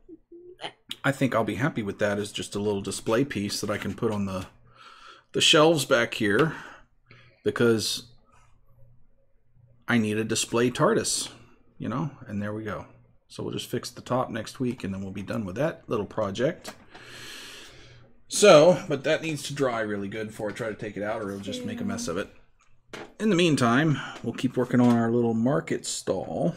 I think I'll be happy with that as just a little display piece that I can put on the shelves back here because I need a display TARDIS, you know. And there we go. So we'll just fix the top next week, and then we'll be done with that little project. So, but that needs to dry really good before I try to take it out, or it'll just make a mess of it. In the meantime, we'll keep working on our little market stall.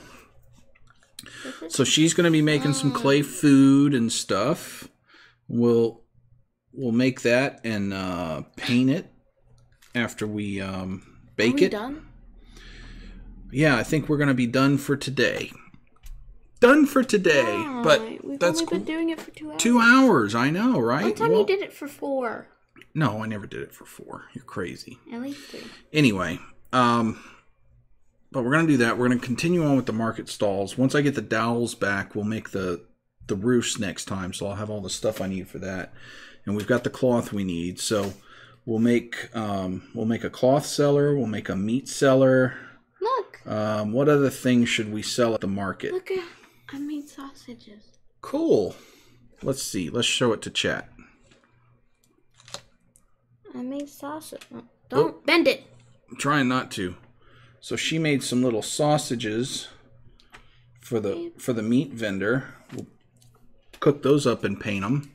So she's going to be making some clay food and stuff. We'll make that and paint it after we bake it. Done? Yeah, I think we're going to be done for today. Done for today, but we've that's only been doing it for 2 hours. 2 hours, I know, right? One time you did it for 4. No, I never did it for 4. You're crazy. At least 3. Anyway, but we're gonna do that. We're gonna continue on with the market stalls. Once I get the dowels back, we'll make the roofs next time. So I'll have all the stuff I need for that, and we've got the cloth we need. So we'll make a cloth cellar. We'll make a meat cellar. Look. What other things should we sell at the market? Look, I made sausages. Cool. Let's see. Let's show it to chat. I made sausage. Don't bend it. I'm trying not to. So she made some little sausages for the meat vendor. We'll cook those up and paint them.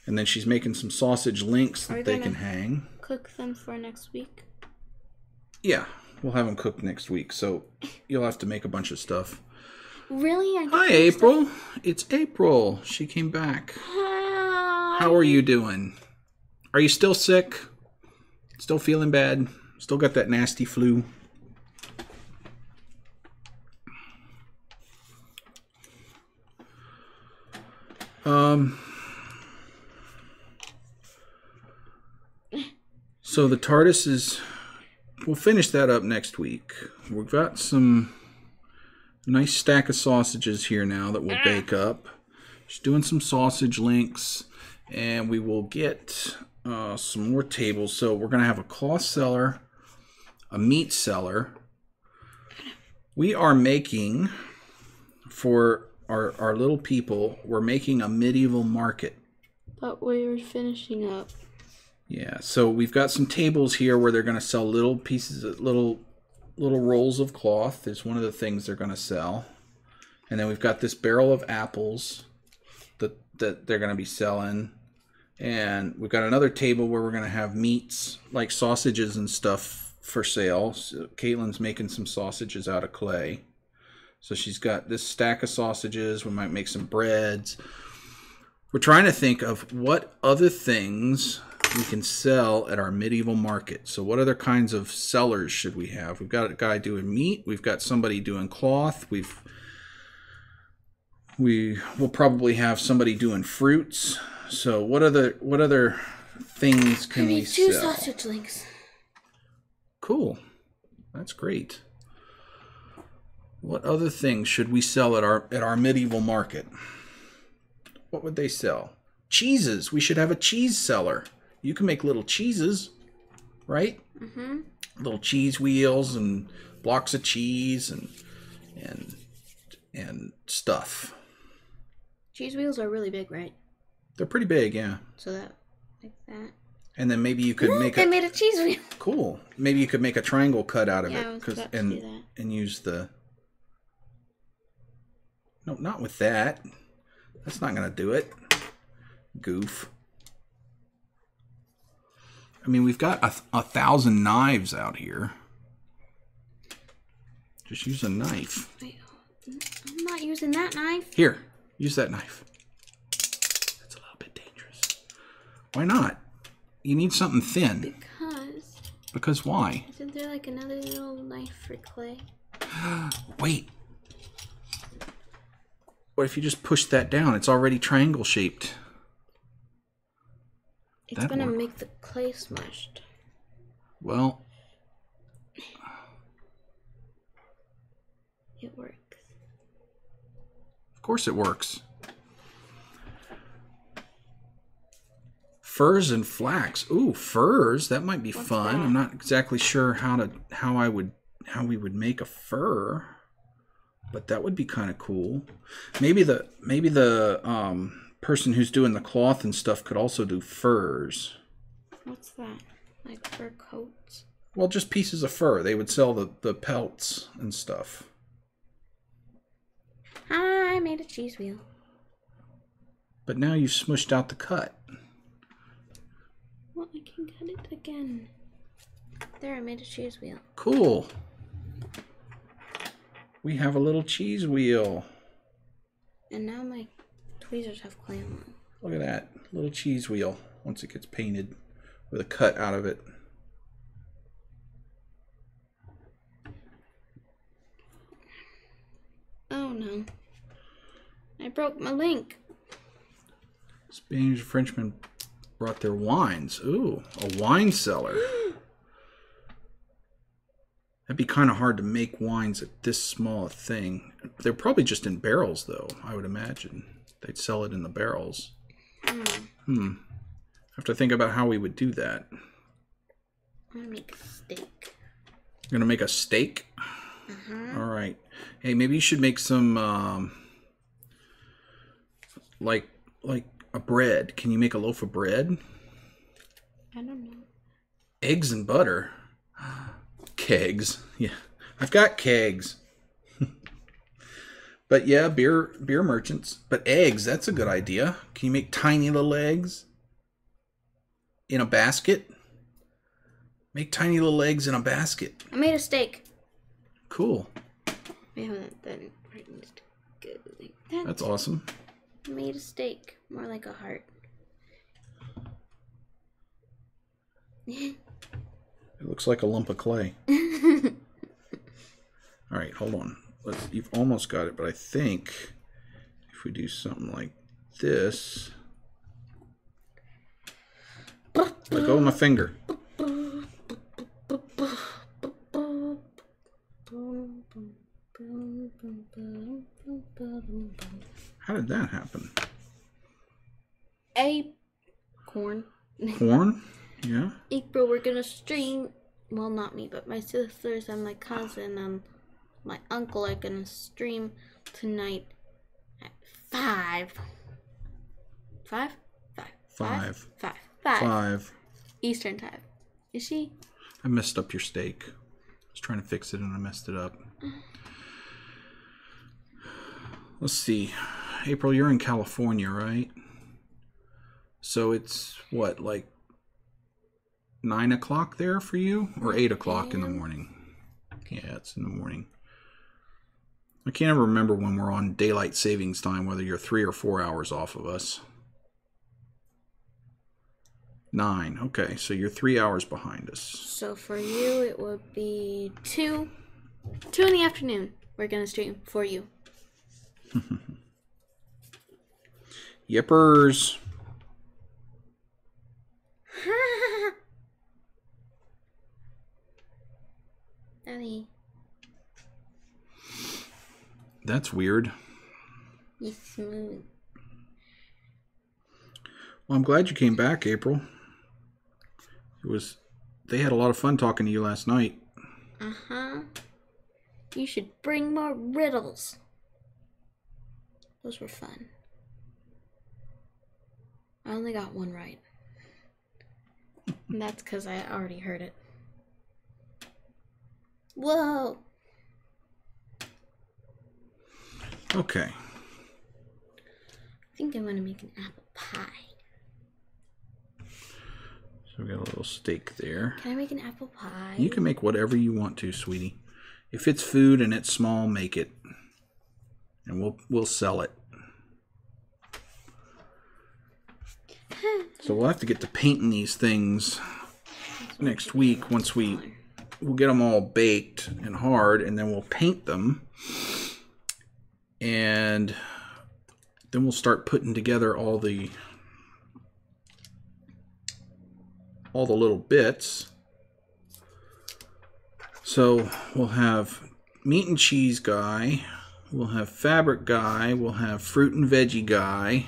And then she's making some sausage links that they can hang. Cook them for next week? Yeah, we'll have them cooked next week. So you'll have to make a bunch of stuff. Really? Hi, April. It's April. She came back. Hi. How are you doing? Are you still sick? Still feeling bad? Still got that nasty flu? So the TARDIS is... We'll finish that up next week. We've got some nice stack of sausages here now that we'll bake up. Just doing some sausage links. And we will get some more tables. So we're going to have a cloth cellar, a meat seller. We are making, for our little people, we're making a medieval market. But we were finishing up. Yeah, so we've got some tables here where they're going to sell little pieces of little rolls of cloth is one of the things they're going to sell. And then we've got this barrel of apples that they're going to be selling. And we've got another table where we're going to have meats, like sausages and stuff for sale. So Caitlin's making some sausages out of clay. So she's got this stack of sausages. We might make some breads. We're trying to think of what other things we can sell at our medieval market. So what other kinds of sellers should we have? We've got a guy doing meat. We've got somebody doing cloth. We'll probably have somebody doing fruits. So what other things can we sell? 2 sausage links. Cool. That's great. What other things should we sell at our medieval market? What would they sell? Cheeses. We should have a cheese seller. You can make little cheeses, right? Mm-hmm. Little cheese wheels and blocks of cheese and stuff. Cheese wheels are really big, right? They're pretty big, yeah. So that, like that. And then maybe you could I made a cheese wheel. Cool. Maybe you could make a triangle cut out of yeah, it, I was about to do that. and use the. No, not with that. That's not gonna do it. Goof. I mean, we've got 1,000 knives out here. Just use a knife. Wait, I'm not using that knife. Here, use that knife. That's a little bit dangerous. Why not? You need something thin. Because why? Isn't there like another little knife for clay? Wait. What if you just push that down? It's already triangle shaped. It's going to make the clay smushed. Well, it works. Of course it works. Furs and flax. Ooh, furs. That might be fun. That? I'm not exactly sure how we would make a fur, but that would be kind of cool. Maybe the person who's doing the cloth and stuff could also do furs. What's that? Like fur coats? Well, just pieces of fur. They would sell the pelts and stuff. I made a cheese wheel. But now you've smushed out the cut. Well, I can cut it again. There, I made a cheese wheel. Cool. We have a little cheese wheel. And now my tweezers have clay on them. Look at that little cheese wheel once it gets painted with a cut out of it. Oh no. I broke my link. Spanish and Frenchmen brought their wines. Ooh, a wine cellar. That'd be kind of hard to make wines at this small a thing. They're probably just in barrels, though, I would imagine. They'd sell it in the barrels. Have to think about how we would do that. I'm gonna make a steak. You're gonna make a steak? All right. Hey, maybe you should make some, like a bread. Can you make a loaf of bread? I don't know. Eggs and butter. Kegs. Yeah, I've got kegs. But yeah, beer merchants. But eggs, that's a good idea. Can you make tiny little eggs in a basket? Make tiny little eggs in a basket. I made a steak. Cool. We haven't done good like that. That's awesome. I made a steak, more like a heart. It looks like a lump of clay. All right, hold on. You've almost got it, but I think if we do something like this, let go of my finger. How did that happen? Corn. Corn? Yeah. April, we're gonna stream well, not me, but my sisters and my cousin and my uncle are gonna stream tonight at 5. 5? 5. 5. Eastern time. Is she? I messed up your steak. I was trying to fix it and I messed it up. Let's see. April, you're in California, right? So it's what, like 9 o'clock there for you? Or 8 o'clock in the morning? Yeah, it's in the morning. I can't ever remember when we're on daylight savings time, whether you're 3 or 4 hours off of us. 9. Okay, so you're 3 hours behind us. So for you, it would be 2 in the afternoon. We're gonna stream for you. Yippers. Daddy. That's weird. He's smooth. Well, I'm glad you came back, April. They had a lot of fun talking to you last night. Uh-huh. You should bring more riddles. Those were fun. I only got one right. And that's because I already heard it. Whoa! Okay. I think I want to make an apple pie. So we got a little steak there. Can I make an apple pie? You can make whatever you want to, sweetie. If it's food and it's small, make it. And we'll sell it. So we'll have to get to painting these things next week once we'll get them all baked and hard, and then we'll paint them. And then we'll start putting together all the little bits. So we'll have meat and cheese guy, we'll have fabric guy, we'll have fruit and veggie guy.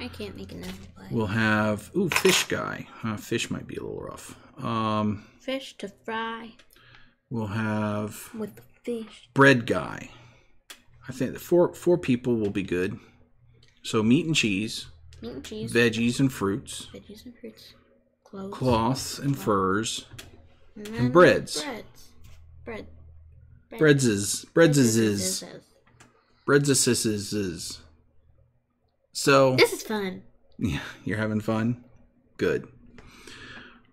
I can't make an apple pie. We'll have fish guy. Fish might be a little rough. Fish to fry. We'll have with the fish. Bread guy. I think that four people will be good. So meat and cheese. Meat and cheese. Veggies and fruits. Veggies and fruits. Cloths and furs. And breads. Breadses. So this is fun. Yeah, you're having fun? Good.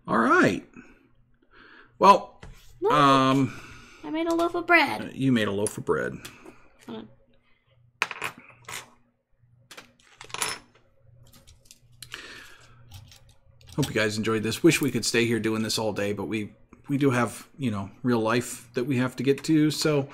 All right. Well, look, I made a loaf of bread. You made a loaf of bread. Hold on. Hope you guys enjoyed this. Wish we could stay here doing this all day, but we do have, real life that we have to get to. So,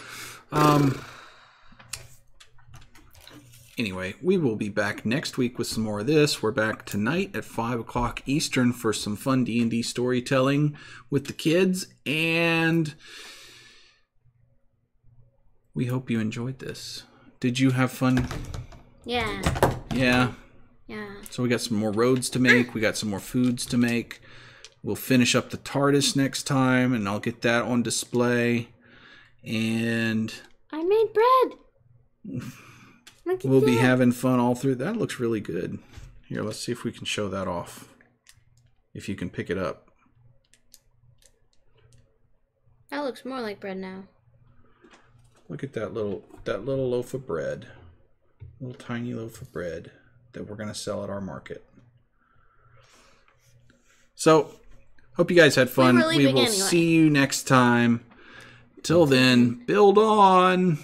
anyway, we will be back next week with some more of this. We're back tonight at 5 o'clock Eastern for some fun D&D storytelling with the kids, and we hope you enjoyed this. Did you have fun? Yeah. Yeah. Yeah. So we got some more roads to make. We got some more foods to make. We'll finish up the TARDIS next time, and I'll get that on display. And I made bread. Look at we'll that. be having fun all through. That looks really good. Here, let's see if we can show that off. If you can pick it up. That looks more like bread now. Look at that little loaf of bread. Little tiny loaf of bread that we're going to sell at our market. So, hope you guys had fun. We will see you next time. Till then, build on.